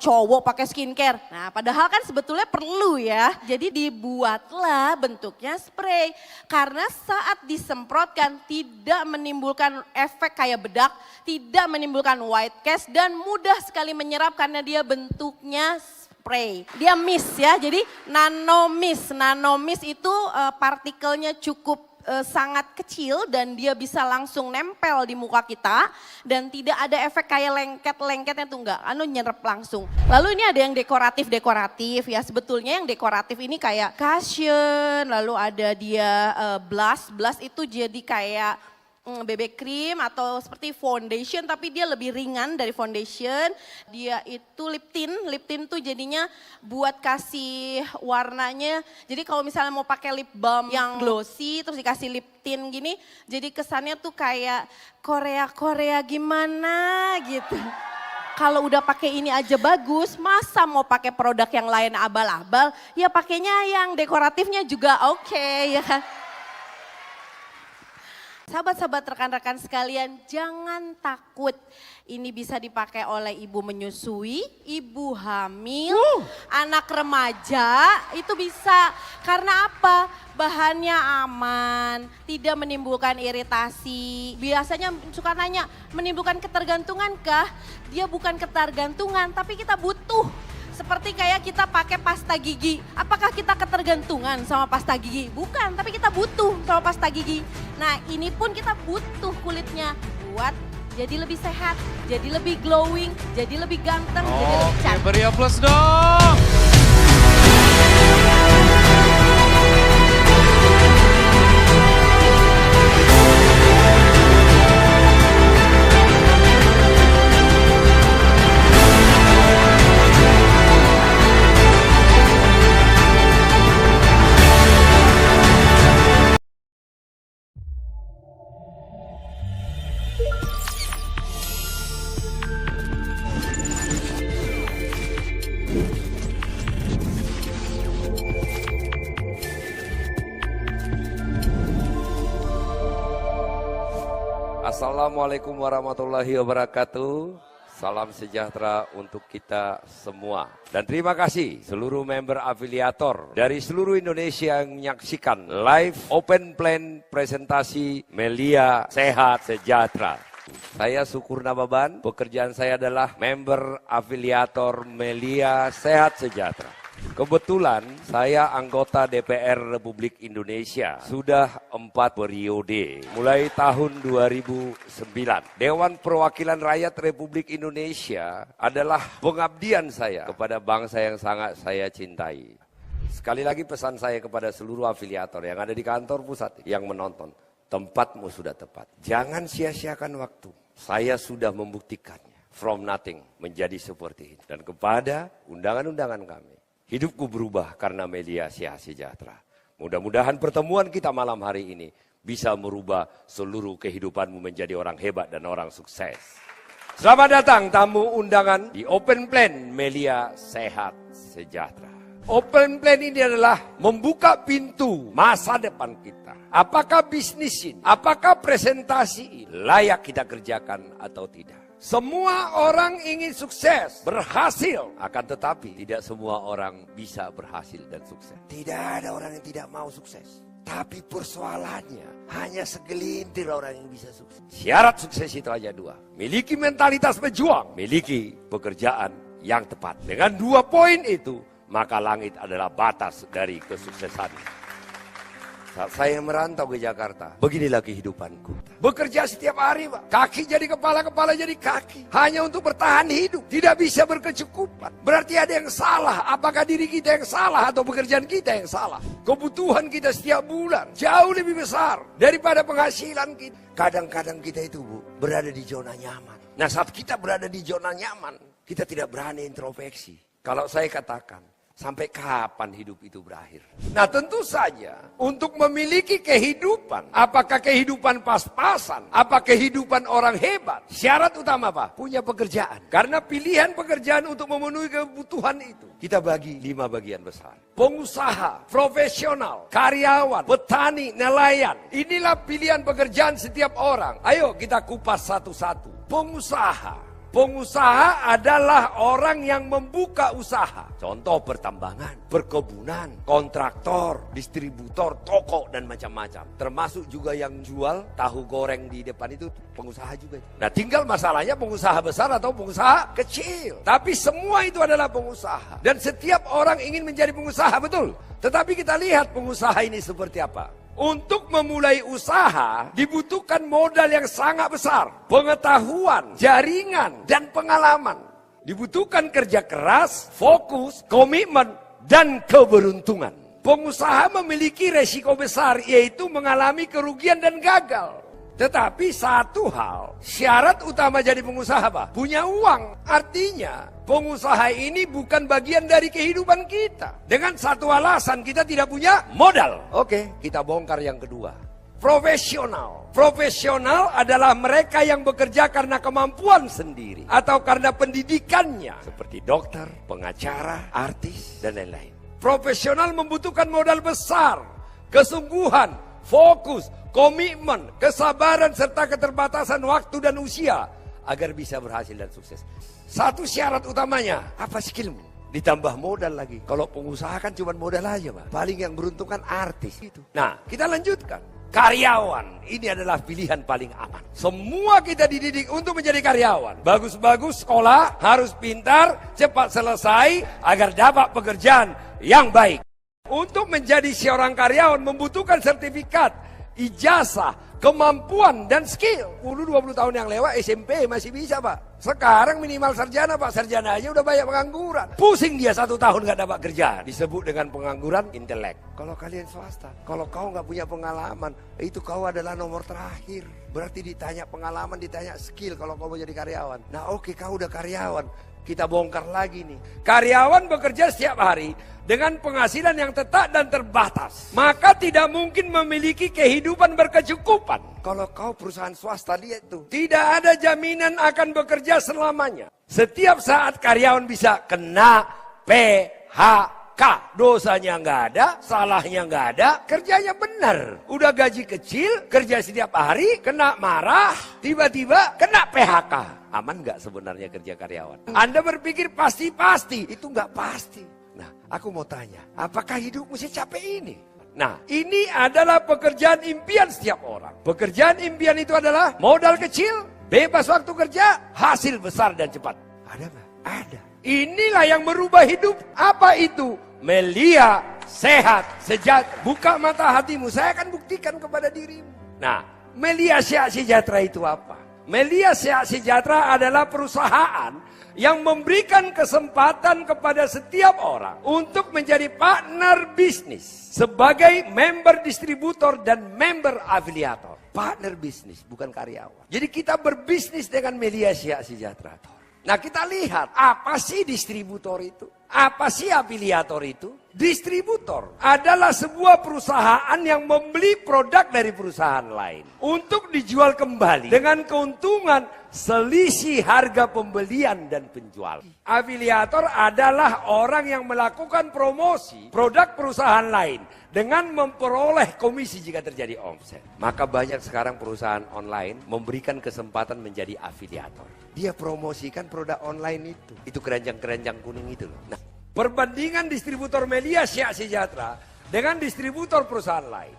cowok pakai skincare. Nah padahal kan sebetulnya perlu ya. Jadi dibuatlah bentuknya spray. Karena saat disemprotkan tidak menimbulkan efek kayak bedak, tidak menimbulkan white cast dan mudah sekali menyerap karena dia bentuknya spray. Dia mist ya, jadi nano mist. Nano mist itu partikelnya cukup sangat kecil dan dia bisa langsung nempel di muka kita dan tidak ada efek kayak lengket-lengketnya tuh enggak, nyerap langsung. Lalu ini ada yang dekoratif ya, sebetulnya yang dekoratif ini kayak cushion, lalu ada dia blush itu jadi kayak BB cream atau seperti foundation tapi dia lebih ringan dari foundation. Dia itu lip tint tuh jadinya buat kasih warnanya. Jadi kalau misalnya mau pakai lip balm yang glossy terus dikasih lip tint gini, jadi kesannya tuh kayak Korea gimana gitu. Kalau udah pakai ini aja bagus, masa mau pakai produk yang lain abal-abal? Ya pakainya yang dekoratifnya juga oke ya kan. Sahabat-sahabat rekan-rekan sekalian, jangan takut. Ini bisa dipakai oleh ibu menyusui, ibu hamil, anak remaja, itu bisa. Karena apa? Bahannya aman, tidak menimbulkan iritasi. Biasanya suka nanya, menimbulkan ketergantungan kah? Dia bukan ketergantungan, tapi kita butuh. Seperti kayak kita pakai pasta gigi. Apakah kita ketergantungan sama pasta gigi? Bukan, tapi kita butuh sama pasta gigi. Nah ini pun kita butuh kulitnya buat jadi lebih sehat, jadi lebih glowing, jadi lebih ganteng, jadi lebih cantik. Beri aplaus dong. Assalamualaikum warahmatullahi wabarakatuh. Salam sejahtera untuk kita semua. Dan terima kasih seluruh member afiliator dari seluruh Indonesia yang menyaksikan live open plan presentasi Melia Sehat Sejahtera. Saya Syukur Nababan, pekerjaan saya adalah member afiliator Melia Sehat Sejahtera. Kebetulan saya anggota DPR Republik Indonesia sudah 4 periode, mulai tahun 2009. Dewan Perwakilan Rakyat Republik Indonesia adalah pengabdian saya kepada bangsa yang sangat saya cintai. Sekali lagi pesan saya kepada seluruh afiliator yang ada di kantor pusat yang menonton, tempatmu sudah tepat. Jangan sia-siakan waktu. Saya sudah membuktikannya. From nothing menjadi seperti ini. Dan kepada undangan-undangan kami, hidupku berubah karena Melia Sehat Sejahtera. Mudah-mudahan pertemuan kita malam hari ini bisa merubah seluruh kehidupanmu menjadi orang hebat dan orang sukses. Selamat datang tamu undangan di Open Plan Melia Sehat Sejahtera. Open Plan ini adalah membuka pintu masa depan kita. Apakah bisnis ini, apakah presentasi ini layak kita kerjakan atau tidak? Semua orang ingin sukses, berhasil. Akan tetapi tidak semua orang bisa berhasil dan sukses. Tidak ada orang yang tidak mau sukses. Tapi persoalannya hanya segelintir orang yang bisa sukses. Syarat sukses itu aja 2. Miliki mentalitas pejuang, miliki pekerjaan yang tepat. Dengan 2 poin itu, maka langit adalah batas dari kesuksesan. Saat saya merantau ke Jakarta, beginilah kehidupanku. Bekerja setiap hari, Pak. Kaki jadi kepala, kepala jadi kaki. Hanya untuk bertahan hidup. Tidak bisa berkecukupan. Berarti ada yang salah. Apakah diri kita yang salah atau pekerjaan kita yang salah? Kebutuhan kita setiap bulan jauh lebih besar daripada penghasilan kita. Kadang-kadang kita itu, Bu, berada di zona nyaman. Nah saat kita berada di zona nyaman, kita tidak berani introspeksi. Kalau saya katakan, Sampai kapan hidup itu berakhir? Nah tentu saja untuk memiliki kehidupan, apakah kehidupan pas-pasan, apa kehidupan orang hebat, syarat utama apa? Punya pekerjaan. Karena pilihan pekerjaan untuk memenuhi kebutuhan itu kita bagi 5 bagian besar. Pengusaha, profesional, karyawan, petani, nelayan. Inilah pilihan pekerjaan setiap orang. Ayo kita kupas satu-satu. Pengusaha. Pengusaha adalah orang yang membuka usaha. Contoh pertambangan, perkebunan, kontraktor, distributor, toko dan macam-macam. Termasuk juga yang jual tahu goreng di depan itu pengusaha juga. Nah tinggal masalahnya pengusaha besar atau pengusaha kecil. Tapi semua itu adalah pengusaha. Dan setiap orang ingin menjadi pengusaha, betul. Tetapi kita lihat pengusaha ini seperti apa. Untuk memulai usaha dibutuhkan modal yang sangat besar, pengetahuan, jaringan, dan pengalaman. Dibutuhkan kerja keras, fokus, komitmen, dan keberuntungan. Pengusaha memiliki resiko besar, yaitu mengalami kerugian dan gagal. Tetapi satu hal, syarat utama jadi pengusaha apa? Punya uang. Artinya pengusaha ini bukan bagian dari kehidupan kita. Dengan satu alasan, kita tidak punya modal. Oke, kita bongkar yang kedua. Profesional. Profesional adalah mereka yang bekerja karena kemampuan sendiri atau karena pendidikannya, seperti dokter, pengacara, artis, dan lain-lain. Profesional membutuhkan modal besar, kesungguhan, fokus, komitmen, kesabaran, serta keterbatasan waktu dan usia agar bisa berhasil dan sukses. Satu syarat utamanya, apa skillmu? Ditambah modal lagi. Kalau pengusaha kan cuma modal aja, Pak. Paling yang beruntung kan artis itu. Nah, kita lanjutkan. Karyawan, ini adalah pilihan paling aman. Semua kita dididik untuk menjadi karyawan. Bagus-bagus sekolah, harus pintar, cepat selesai agar dapat pekerjaan yang baik. Untuk menjadi seorang karyawan membutuhkan sertifikat, ijazah, kemampuan, dan skill. 10-20 tahun yang lewat SMP masih bisa, Pak. Sekarang minimal sarjana, Pak. Sarjana aja udah banyak pengangguran. Pusing dia 1 tahun gak dapat kerjaan. Disebut dengan pengangguran intelek. Kalau kalian swasta, kalau kau gak punya pengalaman, itu kau adalah nomor terakhir. Berarti ditanya pengalaman, ditanya skill kalau kau mau jadi karyawan. Nah oke, kau udah karyawan. Kita bongkar lagi nih. Karyawan bekerja setiap hari dengan penghasilan yang tetap dan terbatas. Maka tidak mungkin memiliki kehidupan berkecukupan. Kalau kau perusahaan swasta, lihat tuh. Tidak ada jaminan akan bekerja selamanya. Setiap saat karyawan bisa kena PHK. Dosanya nggak ada, salahnya nggak ada, kerjanya benar. Udah gaji kecil, kerja setiap hari, kena marah, tiba-tiba kena PHK. Aman nggak sebenarnya kerja karyawan? Anda berpikir pasti-pasti, itu nggak pasti. Nah, aku mau tanya, apakah hidupmu secapek ini? Nah, ini adalah pekerjaan impian setiap orang. Pekerjaan impian itu adalah modal kecil, bebas waktu kerja, hasil besar dan cepat. Ada nggak? Ada. Inilah yang merubah hidup. Apa itu? Melia sehat, sejahtera. Buka mata hatimu, saya akan buktikan kepada dirimu. Nah, Melia sehat sejahtera itu apa? Melia Sehat Sejahtera adalah perusahaan yang memberikan kesempatan kepada setiap orang untuk menjadi partner bisnis sebagai member distributor dan member afiliator. Partner bisnis, bukan karyawan. Jadi kita berbisnis dengan Melia Sehat Sejahtera. Nah kita lihat, apa sih distributor itu? Apa sih afiliator itu? Distributor adalah sebuah perusahaan yang membeli produk dari perusahaan lain untuk dijual kembali dengan keuntungan selisih harga pembelian dan penjual. Afiliator adalah orang yang melakukan promosi produk perusahaan lain dengan memperoleh komisi jika terjadi omset. Maka banyak sekarang perusahaan online memberikan kesempatan menjadi afiliator. Dia promosikan produk online itu. Itu keranjang-keranjang kuning itu loh. Nah, perbandingan distributor Melia Sehat Sejahtera dengan distributor perusahaan lain.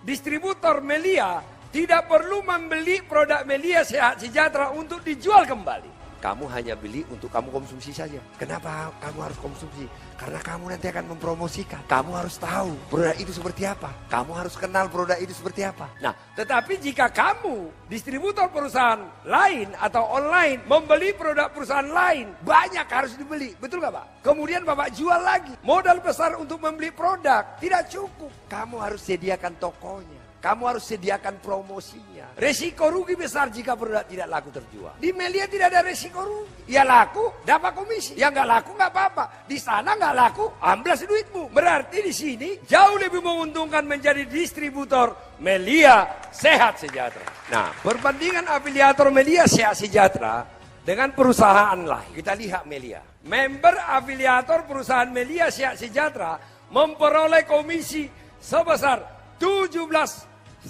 Distributor Melia tidak perlu membeli produk Melia Sehat Sejahtera untuk dijual kembali. Kamu hanya beli untuk kamu konsumsi saja. Kenapa kamu harus konsumsi? Karena kamu nanti akan mempromosikan. Kamu harus tahu produk itu seperti apa. Kamu harus kenal produk itu seperti apa. Nah, tetapi jika kamu distributor perusahaan lain atau online membeli produk perusahaan lain, banyak harus dibeli. Betul nggak Pak? Kemudian Bapak jual lagi. Modal besar untuk membeli produk tidak cukup. Kamu harus sediakan tokonya. Kamu harus sediakan promosinya. Resiko rugi besar jika produk tidak laku terjual. Di Melia tidak ada resiko rugi. Ya laku, dapat komisi. Ya nggak laku nggak apa-apa. Di sana nggak laku, amblas duitmu. Berarti di sini jauh lebih menguntungkan menjadi distributor Melia Sehat Sejahtera. Nah, perbandingan afiliator Melia Sehat Sejahtera dengan perusahaan lain. Kita lihat Melia. Member afiliator perusahaan Melia Sehat Sejahtera memperoleh komisi sebesar 17,5%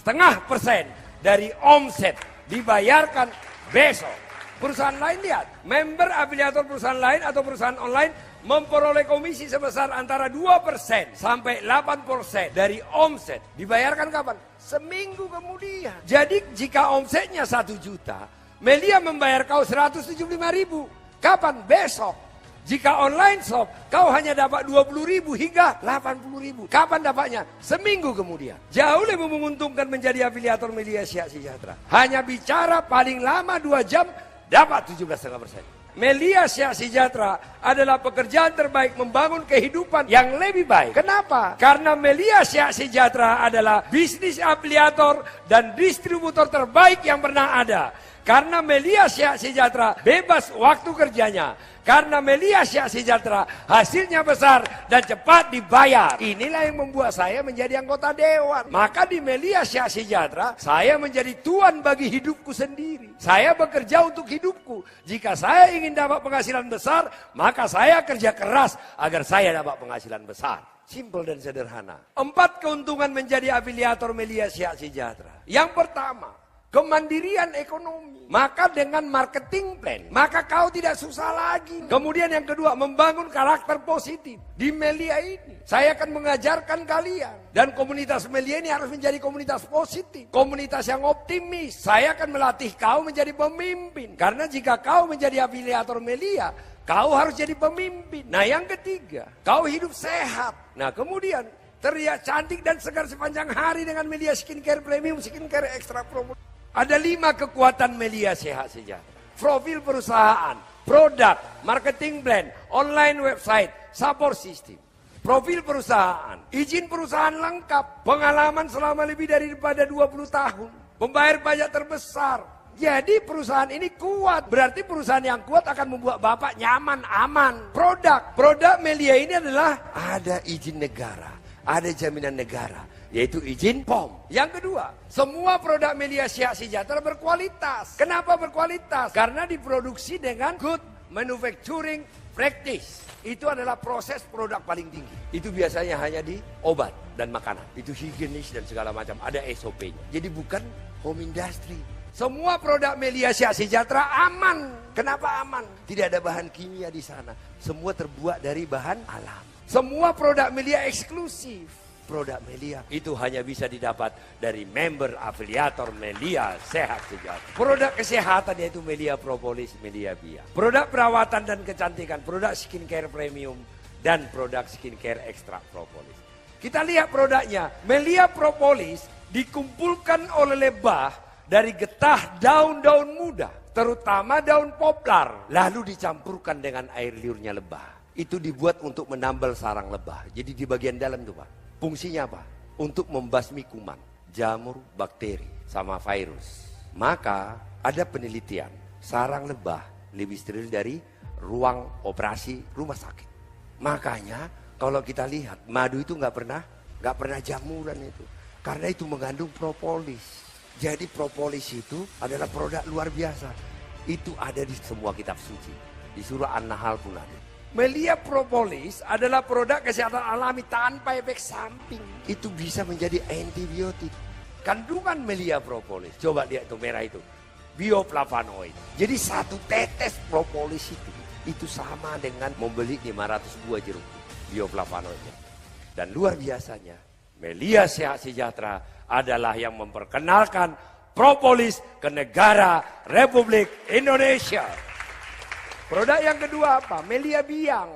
dari omset dibayarkan besok. Perusahaan lain lihat, member afiliator perusahaan lain atau perusahaan online memperoleh komisi sebesar antara 2% sampai 8% dari omset. Dibayarkan kapan? Seminggu kemudian. Jadi jika omsetnya 1 juta, Melia membayar kau 175.000. Kapan? Besok. Jika online shop, kau hanya dapat 20.000 hingga 80.000. Kapan dapatnya? Seminggu kemudian. Jauh lebih menguntungkan menjadi afiliator Melia Sehat Sejahtera. Hanya bicara paling lama 2 jam, dapat 17,5%. Melia Sehat Sejahtera adalah pekerjaan terbaik membangun kehidupan yang lebih baik. Kenapa? Karena Melia Sehat Sejahtera adalah bisnis afiliator dan distributor terbaik yang pernah ada. Karena Melia Sehat Sejahtera bebas waktu kerjanya. Karena Melia Sehat Sejahtera hasilnya besar dan cepat dibayar. Inilah yang membuat saya menjadi anggota dewan. Maka di Melia Sehat Sejahtera saya menjadi tuan bagi hidupku sendiri. Saya bekerja untuk hidupku. Jika saya ingin dapat penghasilan besar, maka saya kerja keras agar saya dapat penghasilan besar. Simple dan sederhana. 4 keuntungan menjadi afiliator Melia Sehat Sejahtera. Yang pertama, kemandirian ekonomi. Maka dengan marketing plan, maka kau tidak susah lagi. Kemudian yang kedua, membangun karakter positif. Di Melia ini, saya akan mengajarkan kalian. Dan komunitas Melia ini harus menjadi komunitas positif. Komunitas yang optimis. Saya akan melatih kau menjadi pemimpin. Karena jika kau menjadi afiliator Melia, kau harus jadi pemimpin. Nah yang ketiga, kau hidup sehat. Nah kemudian, terlihat cantik dan segar sepanjang hari dengan Melia Skincare Premium, Skincare Extra Promo. Ada 5 kekuatan Melia Sehat Sejahtera. Profil perusahaan, produk, marketing plan, online website, support system. Profil perusahaan, izin perusahaan lengkap, pengalaman selama lebih daripada 20 tahun, pembayar pajak terbesar. Jadi perusahaan ini kuat, berarti perusahaan yang kuat akan membuat Bapak nyaman, aman. Produk Melia ini adalah ada izin negara, ada jaminan negara, yaitu izin POM. Yang kedua, semua produk Melia Sehat Sejahtera berkualitas. Kenapa berkualitas? Karena diproduksi dengan good manufacturing practice. Itu adalah proses produk paling tinggi. Itu biasanya hanya di obat dan makanan. Itu higienis dan segala macam, ada SOP-nya. Jadi bukan home industry. Semua produk Melia Sehat Sejahtera aman. Kenapa aman? Tidak ada bahan kimia di sana. Semua terbuat dari bahan alam. Semua produk Melia eksklusif. Produk Melia itu hanya bisa didapat dari member afiliator Melia Sehat Sejahtera. Produk kesehatan yaitu Melia Propolis, Melia Bia. Produk perawatan dan kecantikan, produk skincare premium dan produk skincare extra propolis. Kita lihat produknya. Melia Propolis dikumpulkan oleh lebah dari getah daun-daun muda, terutama daun poplar, lalu dicampurkan dengan air liurnya lebah. Itu dibuat untuk menambal sarang lebah. Jadi di bagian dalam tuh Pak. Fungsinya apa? Untuk membasmi kuman, jamur, bakteri, sama virus. Maka ada penelitian, sarang lebah lebih steril dari ruang operasi rumah sakit. Makanya kalau kita lihat madu itu nggak pernah jamuran itu, karena itu mengandung propolis. Jadi propolis itu adalah produk luar biasa. Itu ada di semua kitab suci, di surah An-Nahl pun ada. Melia Propolis adalah produk kesehatan alami tanpa efek samping. Itu bisa menjadi antibiotik. Kandungan Melia Propolis, coba lihat tuh merah itu, bioflavonoid. Jadi 1 tetes propolis itu sama dengan membeli 500 buah jeruk bioflavonoidnya. Dan luar biasanya, Melia Sehat Sejahtera adalah yang memperkenalkan propolis ke negara Republik Indonesia. Produk yang kedua apa? Melia Biang.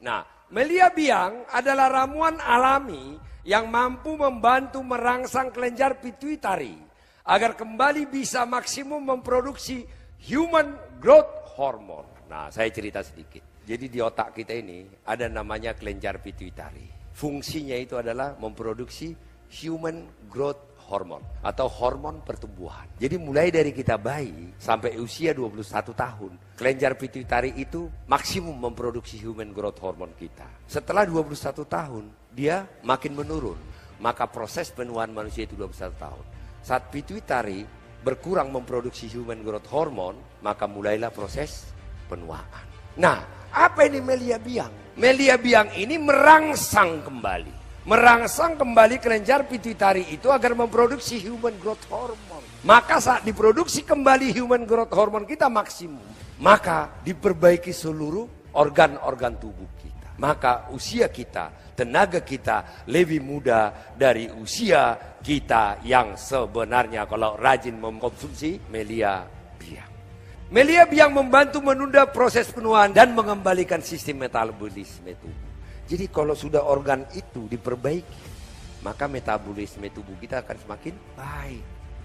Nah, Melia Biang adalah ramuan alami yang mampu membantu merangsang kelenjar pituitari agar kembali bisa maksimum memproduksi human growth hormone. Nah, saya cerita sedikit. Jadi di otak kita ini ada namanya kelenjar pituitari. Fungsinya itu adalah memproduksi human growth hormon atau hormon pertumbuhan. Jadi mulai dari kita bayi sampai usia 21 tahun, kelenjar pituitari itu maksimum memproduksi human growth hormone kita. Setelah 21 tahun, dia makin menurun. Maka proses penuaan manusia itu 21 tahun. Saat pituitari berkurang memproduksi human growth hormone, maka mulailah proses penuaan. Nah, apa ini Melia Biang? Melia Biang ini merangsang kembali kelenjar pituitari itu agar memproduksi human growth hormone. Maka saat diproduksi kembali human growth hormone kita maksimum, maka diperbaiki seluruh organ-organ tubuh kita. Maka usia kita, tenaga kita lebih muda dari usia kita yang sebenarnya kalau rajin mengkonsumsi Melia Biang. Melia Biang membantu menunda proses penuaan dan mengembalikan sistem metabolisme tubuh. Jadi kalau sudah organ itu diperbaiki, maka metabolisme tubuh kita akan semakin baik.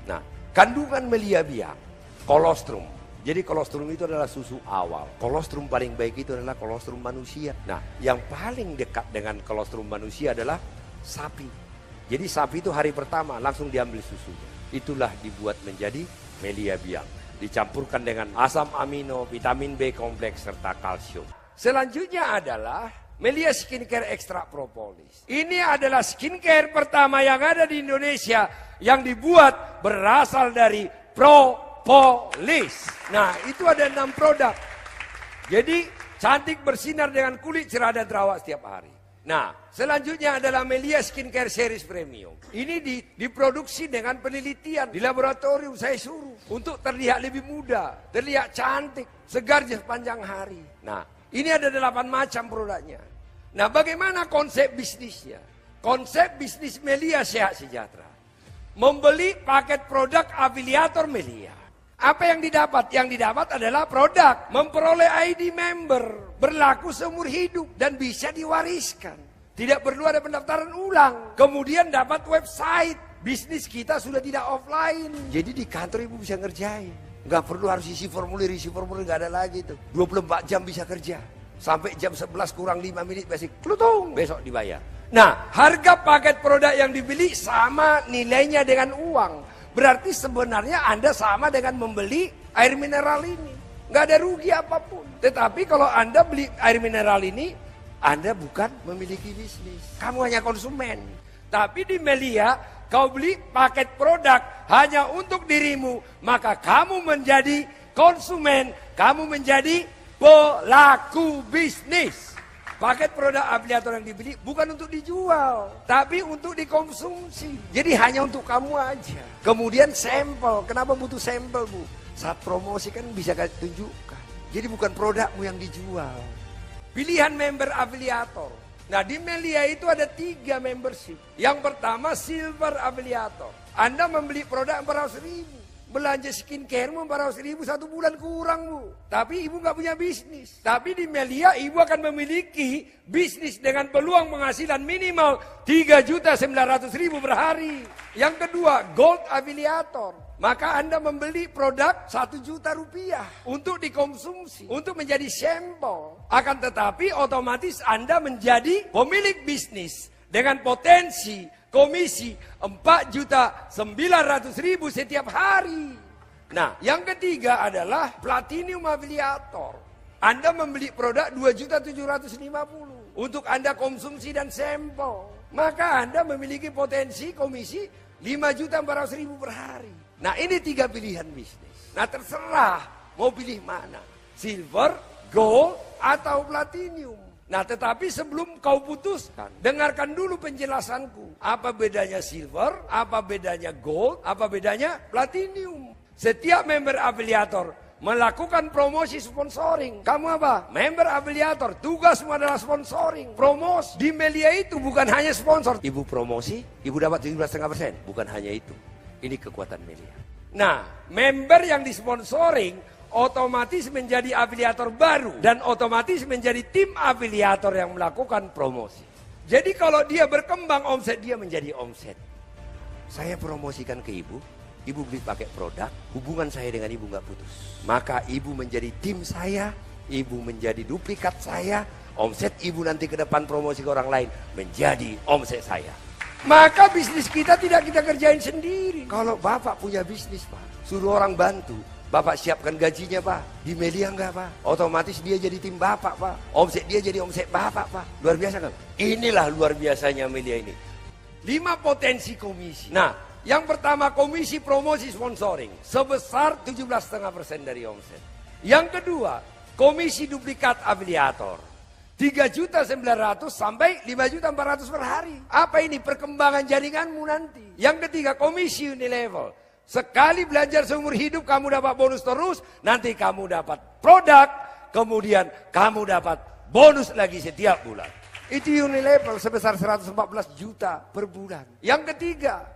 Nah, kandungan Melia Biang, kolostrum. Jadi kolostrum itu adalah susu awal. Kolostrum paling baik itu adalah kolostrum manusia. Nah, yang paling dekat dengan kolostrum manusia adalah sapi. Jadi sapi itu hari pertama langsung diambil susunya. Itulah dibuat menjadi Melia Biang. Dicampurkan dengan asam amino, vitamin B kompleks, serta kalsium. Selanjutnya adalah Melia Skincare Extra Propolis. Ini adalah skincare pertama yang ada di Indonesia yang dibuat berasal dari propolis. Nah, itu ada 6 produk. Jadi cantik bersinar dengan kulit cerah dan terawat setiap hari. Nah, selanjutnya adalah Melia Skincare Series Premium. Ini diproduksi dengan penelitian di laboratorium saya suruh untuk terlihat lebih muda, terlihat cantik, segar sepanjang hari. Nah, ini ada 8 macam produknya. Nah, bagaimana konsep bisnisnya? Konsep bisnis Melia Sehat Sejahtera. Membeli paket produk afiliator Melia. Apa yang didapat? Yang didapat adalah produk. Memperoleh ID member. Berlaku seumur hidup. Dan bisa diwariskan. Tidak perlu ada pendaftaran ulang. Kemudian dapat website. Bisnis kita sudah tidak offline. Jadi di kantor ibu bisa ngerjain. Nggak perlu harus isi formulir nggak ada lagi tuh. 24 jam bisa kerja. Sampai jam 11 kurang 5 menit basic klutung, besok dibayar. Nah, harga paket produk yang dibeli sama nilainya dengan uang. Berarti sebenarnya Anda sama dengan membeli air mineral ini. Nggak ada rugi apapun. Tetapi kalau Anda beli air mineral ini, Anda bukan memiliki bisnis. Kamu hanya konsumen. Tapi di Melia, kau beli paket produk hanya untuk dirimu. Maka kamu menjadi konsumen, kamu menjadi pelaku bisnis. Paket produk afiliator yang dibeli bukan untuk dijual, tapi untuk dikonsumsi. Jadi hanya untuk kamu aja. Kemudian sampel. Kenapa butuh sampel, Bu? Saat promosi kan bisa tunjukkan. Jadi bukan produkmu yang dijual. Pilihan member afiliator. Nah, di Melia itu ada 3 membership. Yang pertama silver afiliator. Anda membeli produk 400.000. Belanja skincare 400.000 1 bulan kurang, Bu. Tapi ibu nggak punya bisnis. Tapi di Melia ibu akan memiliki bisnis dengan peluang penghasilan minimal 3.900.000 per hari. Yang kedua, gold affiliator. Maka Anda membeli produk 1 juta rupiah untuk dikonsumsi, untuk menjadi sampel. Akan tetapi otomatis Anda menjadi pemilik bisnis dengan potensi komisi 4.900.000 setiap hari. Nah, yang ketiga adalah platinum affiliator. Anda membeli produk 2.750.000 untuk Anda konsumsi dan sampel. Maka Anda memiliki potensi komisi 5.400.000 per hari. Nah, ini 3 pilihan bisnis. Nah, terserah mau pilih mana. Silver, gold, atau platinum. Nah, tetapi sebelum kau putuskan, dengarkan dulu penjelasanku. Apa bedanya silver, apa bedanya gold, apa bedanya platinum. Setiap member afiliator melakukan promosi sponsoring. Kamu apa? Member afiliator, tugasmu adalah sponsoring. Promosi. Di Melia itu bukan hanya sponsor. Ibu promosi, ibu dapat 17,5%. Bukan hanya itu. Ini kekuatan Melia. Nah, member yang disponsoring otomatis menjadi afiliator baru dan otomatis menjadi tim afiliator yang melakukan promosi. Jadi kalau dia berkembang omset dia menjadi omset. Saya promosikan ke ibu beli pakai produk, hubungan saya dengan ibu nggak putus. Maka ibu menjadi tim saya, ibu menjadi duplikat saya, omset ibu nanti ke depan promosi ke orang lain menjadi omset saya. Maka bisnis kita tidak kita kerjain sendiri. Kalau Bapak punya bisnis, Pak, suruh orang bantu. Bapak siapkan gajinya, Pak. Di Melia enggak, Pak? Otomatis dia jadi tim Bapak, Pak. Omset dia jadi omset Bapak, Pak. Luar biasa kan? Inilah luar biasanya Melia ini. 5 potensi komisi. Nah, yang pertama komisi promosi sponsoring sebesar 17,5% dari omset. Yang kedua, komisi duplikat afiliator 3.900.000 sampai 5.400.000 per hari. Apa ini perkembangan jaringanmu nanti? Yang ketiga, komisi unilevel. Sekali belajar seumur hidup kamu dapat bonus terus, nanti kamu dapat produk, kemudian kamu dapat bonus lagi setiap bulan. Itu unilevel sebesar 114 juta per bulan. Yang ketiga,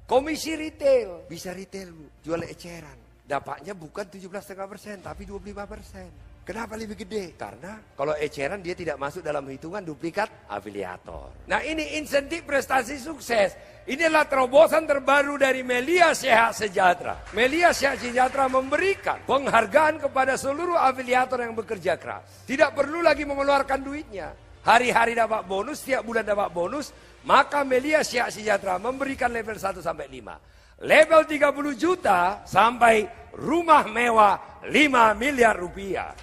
komisi retail. Bisa retail, Bu, jual eceran. Dapatnya bukan 17,5% tapi 25%. Kenapa lebih gede? Karena kalau eceran dia tidak masuk dalam hitungan duplikat afiliator. Nah, ini insentif prestasi sukses. Inilah terobosan terbaru dari Melia Sehat Sejahtera. Melia Sehat Sejahtera memberikan penghargaan kepada seluruh afiliator yang bekerja keras. Tidak perlu lagi mengeluarkan duitnya. Hari-hari dapat bonus, setiap bulan dapat bonus. Maka Melia Sehat Sejahtera memberikan level 1 sampai 5. Level 30 juta sampai rumah mewah 5 miliar rupiah.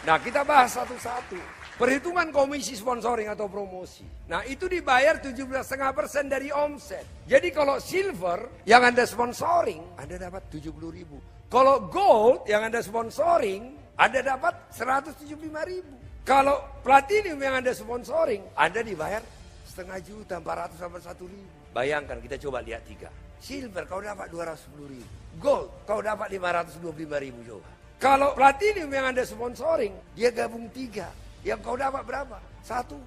Nah, kita bahas satu-satu. Perhitungan komisi sponsoring atau promosi. Nah, itu dibayar 17,5% dari omset. Jadi kalau silver yang Anda sponsoring, Anda dapat 70.000. Kalau gold yang Anda sponsoring, Anda dapat 175.000. Kalau platinum yang Anda sponsoring, Anda dibayar setengah juta, 400 sampai 1.000. Bayangkan, kita coba lihat 3. Silver kau dapat 210.000. Gold kau dapat 525.000 coba. Kalau platinum yang Anda sponsoring, dia gabung 3. Yang kau dapat berapa? 1,5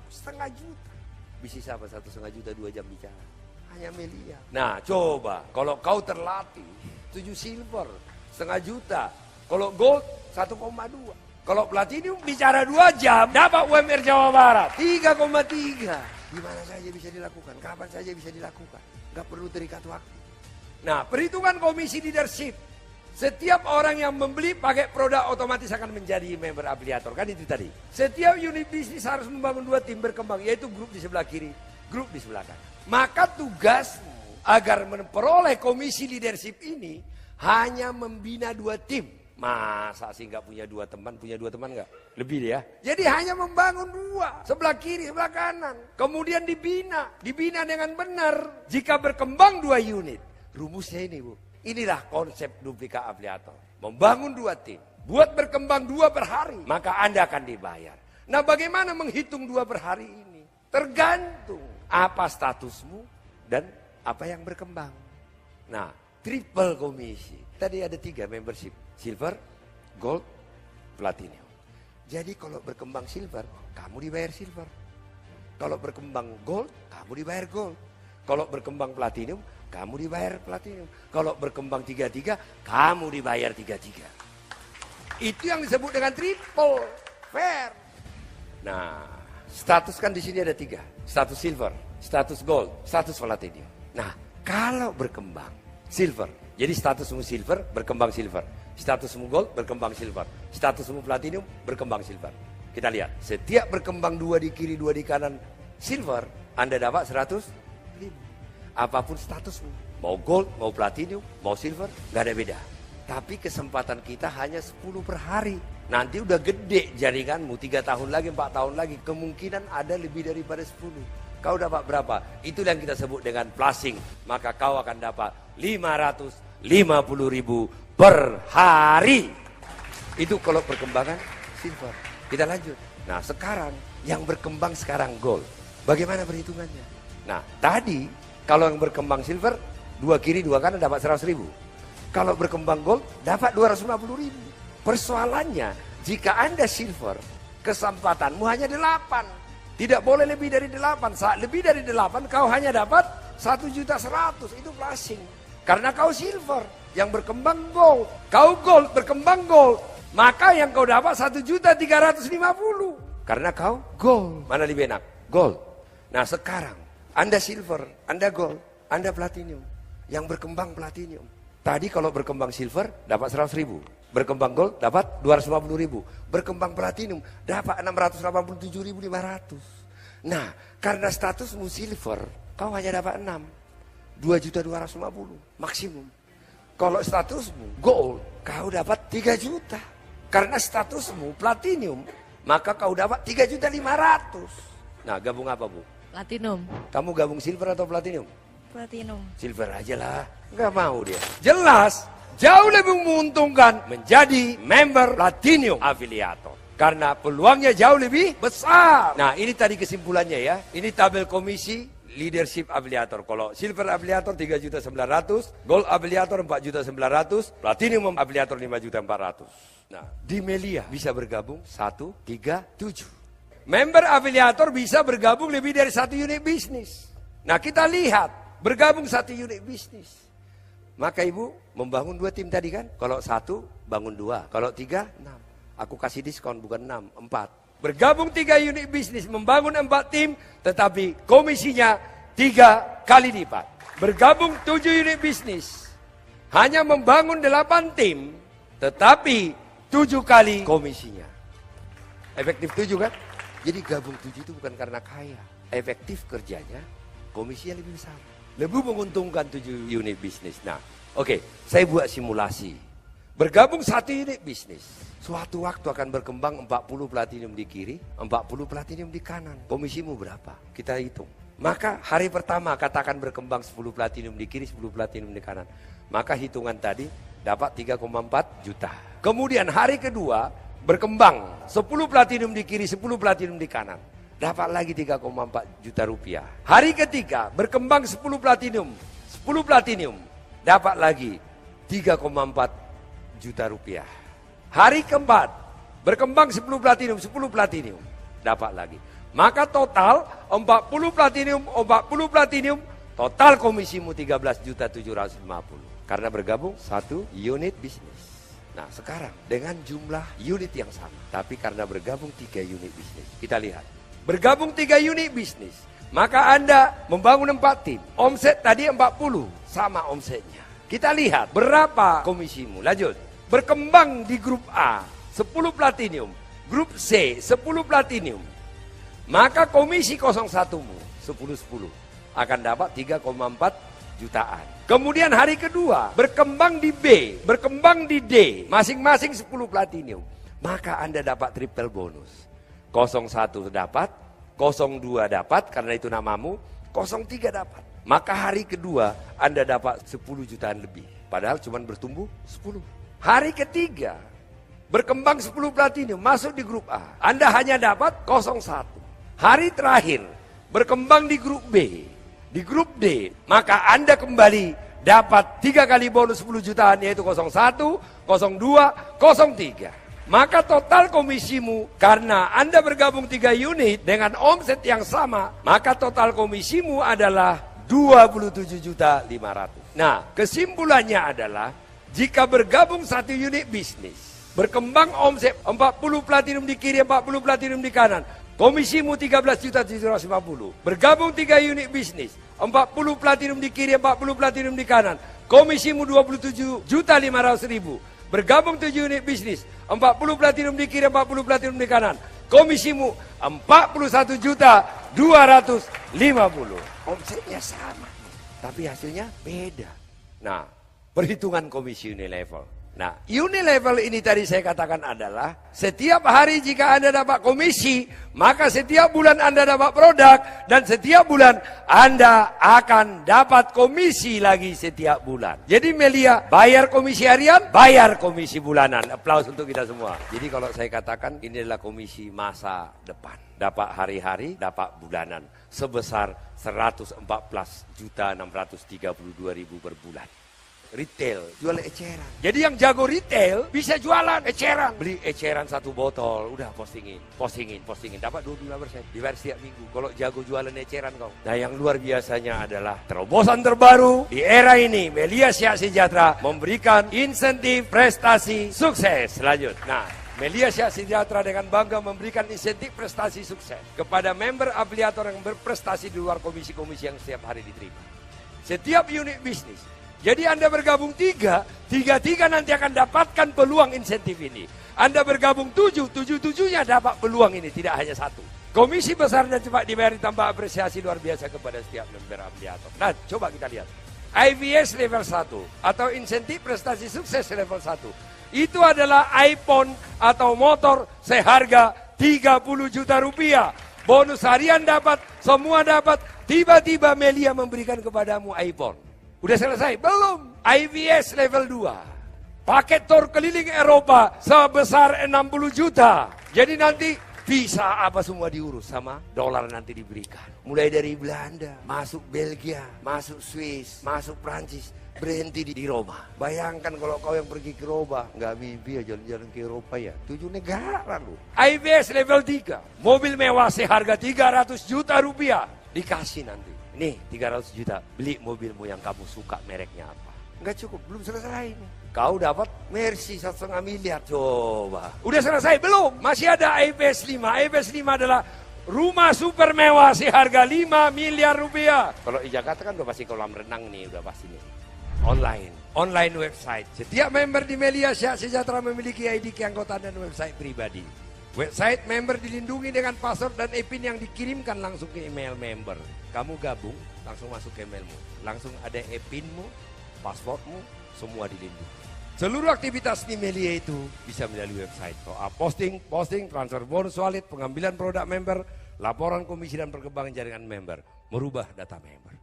juta. Bisnis apa 1,5 juta 2 jam bicara? Hanya Melia. Nah, coba kalau kau terlatih 7 silver 1,5 juta. Kalau gold 1,2. Kalau platinum bicara 2 jam dapat UMR Jawa Barat 3,3. Di mana saja bisa dilakukan, kapan saja bisa dilakukan. Gak perlu terikat waktu. Nah, perhitungan komisi leadership. Setiap orang yang membeli pakai produk otomatis akan menjadi member afiliator. Kan itu tadi. Setiap unit bisnis harus membangun 2 tim berkembang. Yaitu grup di sebelah kiri, grup di sebelah kanan. Maka tugasmu agar memperoleh komisi leadership ini hanya membina 2 tim. Masa sih nggak punya 2 teman? Punya 2 teman nggak? Lebih deh ya. Jadi hanya membangun 2. Sebelah kiri, sebelah kanan. Kemudian dibina. Dibina dengan benar. Jika berkembang 2 unit. Rumusnya ini, Bu. Inilah konsep duplikat afiliator. Membangun 2 tim. Buat berkembang 2 per hari. Maka Anda akan dibayar. Nah, bagaimana menghitung 2 per hari ini? Tergantung apa statusmu dan apa yang berkembang. Nah, triple komisi. Tadi ada 3 membership. Silver, gold, platinum. Jadi kalau berkembang silver, kamu dibayar silver. Kalau berkembang gold, kamu dibayar gold. Kalau berkembang platinum, kamu dibayar platinum. Kalau berkembang 3-3, kamu dibayar 3-3. Itu yang disebut dengan triple fair. Nah, status kan di sini ada 3. Status silver, status gold, status platinum. Nah, kalau berkembang silver, jadi statusmu silver, berkembang silver. Statusmu gold, berkembang silver. Statusmu platinum, berkembang silver. Kita lihat, setiap berkembang 2 di kiri, 2 di kanan silver, Anda dapat 100.000. Apapun statusmu, mau gold, mau platinum, mau silver, gak ada beda. Tapi kesempatan kita hanya 10 per hari. Nanti udah gede jaringanmu, 3 tahun lagi, 4 tahun lagi, kemungkinan ada lebih daripada 10. Kau dapat berapa? Itulah yang kita sebut dengan plusing. Maka kau akan dapat 550.000 per hari. Itu kalau perkembangan silver. Kita lanjut. Nah, sekarang yang berkembang sekarang gold. Bagaimana perhitungannya? Nah, tadi kalau yang berkembang silver 2 kiri 2 kanan dapat 100.000. Kalau berkembang gold dapat 250.000. Persoalannya, jika Anda silver, kesempatanmu hanya 8. Tidak boleh lebih dari 8. Saat lebih dari 8 kau hanya dapat 1.100.000. Itu plusing. Karena kau silver. Yang berkembang gold. Kau gold, berkembang gold. Maka yang kau dapat 1.350.000. Karena kau gold. Mana lebih enak? Gold. Nah, sekarang Anda silver, Anda gold, Anda platinum. Yang berkembang platinum. Tadi kalau berkembang silver dapat 100.000. Berkembang gold dapat 250.000. Berkembang platinum dapat 687.500. Nah, karena statusmu silver, kau hanya dapat 6. 2.250.000 maksimum. Kalau statusmu gold, kau dapat 3 juta. Karena statusmu platinum, maka kau dapat 3.500.000. Nah, gabung apa, Bu? Platinum. Kamu gabung silver atau platinum? Platinum. Silver aja lah. Nggak mau dia. Jelas, jauh lebih menguntungkan menjadi member platinum afiliator. Karena peluangnya jauh lebih besar. Nah, ini tadi kesimpulannya ya. Ini tabel komisi leadership afiliator. Kalau silver afiliator 3.900.000, gold afiliator 4.900.000, platinum afiliator 5.400.000. Nah, di Melia bisa bergabung 1, 3, 7. Member afiliator bisa bergabung lebih dari 1 unit bisnis. Nah, kita lihat bergabung 1 unit bisnis. Maka Ibu membangun 2 tim tadi kan? Kalau 1 bangun 2, kalau 3 6. Aku kasih diskon bukan 6, 4. Bergabung 3 unit bisnis, membangun 4 tim, tetapi komisinya 3 kali lipat. Bergabung 7 unit bisnis, hanya membangun 8 tim, tetapi 7 kali komisinya. Efektif 7 kan? Jadi gabung 7 itu bukan karena kaya. Efektif kerjanya, komisinya lebih besar. Lebih menguntungkan 7 unit bisnis. Nah, oke, saya buat simulasi. Bergabung 1 unit bisnis, suatu waktu akan berkembang 40 platinum di kiri, 40 platinum di kanan. Komisimu berapa? Kita hitung. Maka hari pertama katakan berkembang 10 platinum di kiri, 10 platinum di kanan. Maka hitungan tadi dapat 3,4 juta. Kemudian hari kedua berkembang 10 platinum di kiri, 10 platinum di kanan. Dapat lagi 3,4 juta rupiah. Hari ketiga berkembang 10 platinum, 10 platinum. Dapat lagi 3,4 juta rupiah. Hari keempat berkembang 10 platinum, 10 platinum. Dapat lagi. Maka total 40 platinum, 40 platinum. Total komisimu 13.750. Karena bergabung 1 unit bisnis. Nah, sekarang dengan jumlah unit yang sama, tapi karena bergabung 3 unit bisnis. Kita lihat. Bergabung 3 unit bisnis, maka Anda membangun 4 tim. Omset tadi 40, sama omsetnya. Kita lihat berapa komisimu. Lanjut. Berkembang di grup A 10 platinum, grup C 10 platinum. Maka komisi 01mu 10-10 akan dapat 3,4 jutaan. Kemudian hari kedua berkembang di B, berkembang di D, masing-masing 10 platinum. Maka Anda dapat triple bonus. 01 dapat, 02 dapat karena itu namamu, 03 dapat. Maka hari kedua Anda dapat 10 jutaan lebih. Padahal cuma bertumbuh 10. Hari ketiga berkembang 10 platinum masuk di grup A. Anda hanya dapat 01. Hari terakhir berkembang di grup B, di grup D, maka Anda kembali dapat 3 kali bonus 10 jutaan yaitu 01, 02, 03. Maka total komisimu karena Anda bergabung 3 unit dengan omset yang sama, maka total komisimu adalah 27.500.000. Nah, kesimpulannya adalah jika bergabung 1 unit bisnis, berkembang omset 40 platinum di kiri, 40 platinum di kanan, komisimu 13.750. Bergabung 3 unit bisnis, 40 platinum di kiri, 40 platinum di kanan, komisimu 27.500.000. Bergabung 7 unit bisnis, 40 platinum di kiri, 40 platinum di kanan, komisimu 41.250.000. Omsetnya sama, tapi hasilnya beda. Nah, perhitungan komisi Unilevel. Nah, Unilevel ini tadi saya katakan adalah setiap hari jika Anda dapat komisi, maka setiap bulan Anda dapat produk, dan setiap bulan Anda akan dapat komisi lagi setiap bulan. Jadi Melia bayar komisi harian, bayar komisi bulanan. Aplaus untuk kita semua. Jadi kalau saya katakan ini adalah komisi masa depan. Dapat hari-hari, dapat bulanan sebesar 114.632.000 per bulan. Retail, jual eceran. Jadi yang jago retail bisa jualan eceran. Beli eceran 1 botol, udah postingin, dapat 25%. Dibayar setiap minggu. Kalau jago jualan eceran kau. Nah, yang luar biasanya adalah terobosan terbaru di era ini. Melia Siap Sejahtera memberikan insentif prestasi sukses. Lanjut. Nah, Melia Siap Sejahtera dengan bangga memberikan insentif prestasi sukses kepada member afiliator yang berprestasi di luar komisi-komisi yang setiap hari diterima. Setiap unit bisnis. Jadi Anda bergabung 3 nanti akan dapatkan peluang insentif ini. Anda bergabung 7-7-nya dapat peluang ini, tidak hanya 1. Komisi besar dan cepat dibayar ditambah apresiasi luar biasa kepada setiap member afiliator. Nah, coba kita lihat. IVS level 1 atau insentif prestasi sukses level 1. Itu adalah iPhone atau motor seharga 30 juta rupiah. Bonus harian dapat, semua dapat. Tiba-tiba Melia memberikan kepadamu iPhone. Udah selesai? Belum. IVS level 2. Paket tour keliling Eropa sebesar 60 juta. Jadi nanti visa apa semua diurus sama dolar nanti diberikan. Mulai dari Belanda, masuk Belgia, masuk Swiss, masuk Prancis, berhenti di Roma. Bayangkan kalau kau yang pergi ke Roma, nggak mimpi ya jalan-jalan ke Eropa ya. 7 negara lu. IVS level 3, mobil mewah seharga 300 juta rupiah. Dikasih nanti. Nih 300 juta, beli mobilmu yang kamu suka, mereknya apa. Nggak cukup, belum selesai nih. Kau dapat Mercy 1,5 miliar. Coba. Udah selesai? Belum. Masih ada IPS 5. IPS 5 adalah rumah super mewah seharga 5 miliar rupiah. Kalau di Jakarta kan udah pasti kolam renang nih, udah pasti nih. Online website. Setiap member di Melia Sehat Sejahtera memiliki ID keanggotaan dan website pribadi. Website member dilindungi dengan password dan PIN yang dikirimkan langsung ke email member. Kamu gabung, langsung masuk ke emailmu. Langsung ada PIN-mu, passwordmu, semua dilindungi. Seluruh aktivitas di Melia itu bisa melalui website. Soal posting, transfer bonus wallet, pengambilan produk member, laporan komisi dan perkembangan jaringan member, merubah data member.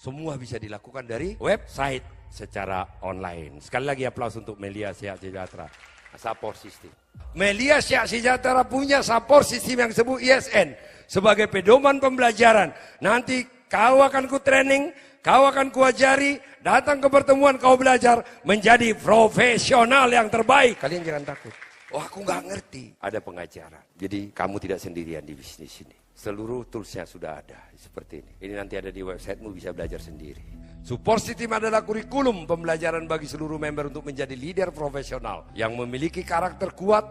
Semua bisa dilakukan dari website secara online. Sekali lagi aplaus untuk Melia Sehat Sejahtera. Support system. Melia Sehat Sejahtera punya support system yang disebut ISN sebagai pedoman pembelajaran. Nanti kau akan ku training, kau akan kuajari, datang ke pertemuan kau belajar menjadi profesional yang terbaik. Kalian jangan takut. Oh aku nggak ngerti. Ada pengajaran. Jadi kamu tidak sendirian di bisnis ini. Seluruh toolsnya sudah ada seperti ini. Ini nanti ada di websitemu, bisa belajar sendiri. Support system adalah kurikulum pembelajaran bagi seluruh member untuk menjadi leader profesional yang memiliki karakter kuat,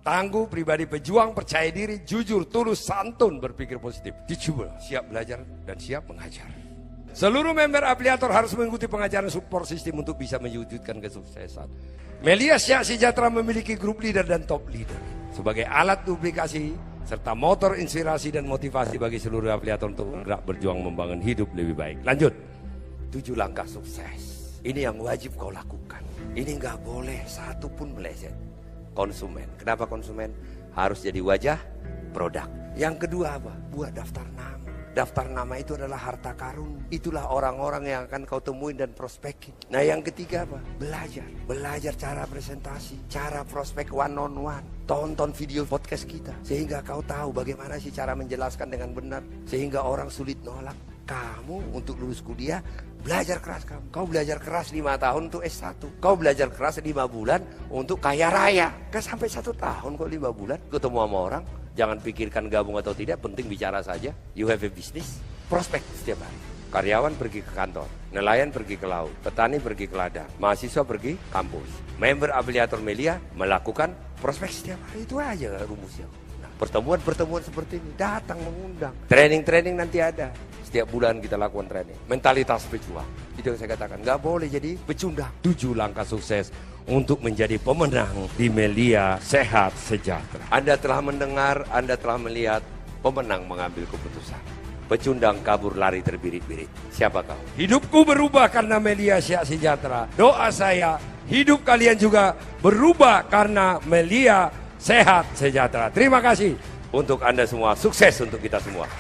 tangguh, pribadi pejuang, percaya diri, jujur, tulus, santun, berpikir positif, teachable, siap belajar dan siap mengajar. Seluruh member afiliator harus mengikuti pengajaran support system untuk bisa mewujudkan kesuksesan. Melia Sehat Sejahtera memiliki grup leader dan top leader sebagai alat duplikasi serta motor inspirasi dan motivasi bagi seluruh afiliator untuk bergerak berjuang membangun hidup lebih baik. Lanjut, 7 langkah sukses. Ini yang wajib kau lakukan. Ini nggak boleh satu pun meleset. Konsumen. Kenapa konsumen? Harus jadi wajah produk. Yang kedua apa? Buat daftar nama. Daftar nama itu adalah harta karun. Itulah orang-orang yang akan kau temuin dan prospekin. Nah yang ketiga apa? Belajar. Belajar cara presentasi, cara prospek one on one. Tonton video podcast kita. Sehingga kau tahu bagaimana sih cara menjelaskan dengan benar. Sehingga orang sulit nolak. Kamu untuk lulus kuliah, belajar keras kamu. Kau belajar keras 5 tahun untuk S1. Kau belajar keras 5 bulan untuk kaya raya. Kan sampai 1 tahun kok 5 bulan. Ketemu sama orang. Jangan pikirkan gabung atau tidak, penting bicara saja. You have a business, prospek setiap hari. Karyawan pergi ke kantor, nelayan pergi ke laut, petani pergi ke ladang, mahasiswa pergi kampus. Member afiliator Melia melakukan prospek setiap hari, itu aja rumusnya. Nah, pertemuan-pertemuan seperti ini, datang mengundang. Training-training nanti ada. Setiap bulan kita lakukan training. Mentalitas pejuang. Itu yang saya katakan, nggak boleh jadi pecundang. 7 langkah sukses untuk menjadi pemenang di Melia Sehat Sejahtera. Anda telah mendengar, Anda telah melihat pemenang mengambil keputusan. Pecundang kabur lari terbirit-birit. Siapa kau? Hidupku berubah karena Melia Sehat Sejahtera. Doa saya, hidup kalian juga berubah karena Melia Sehat Sejahtera. Terima kasih untuk Anda semua. Sukses untuk kita semua.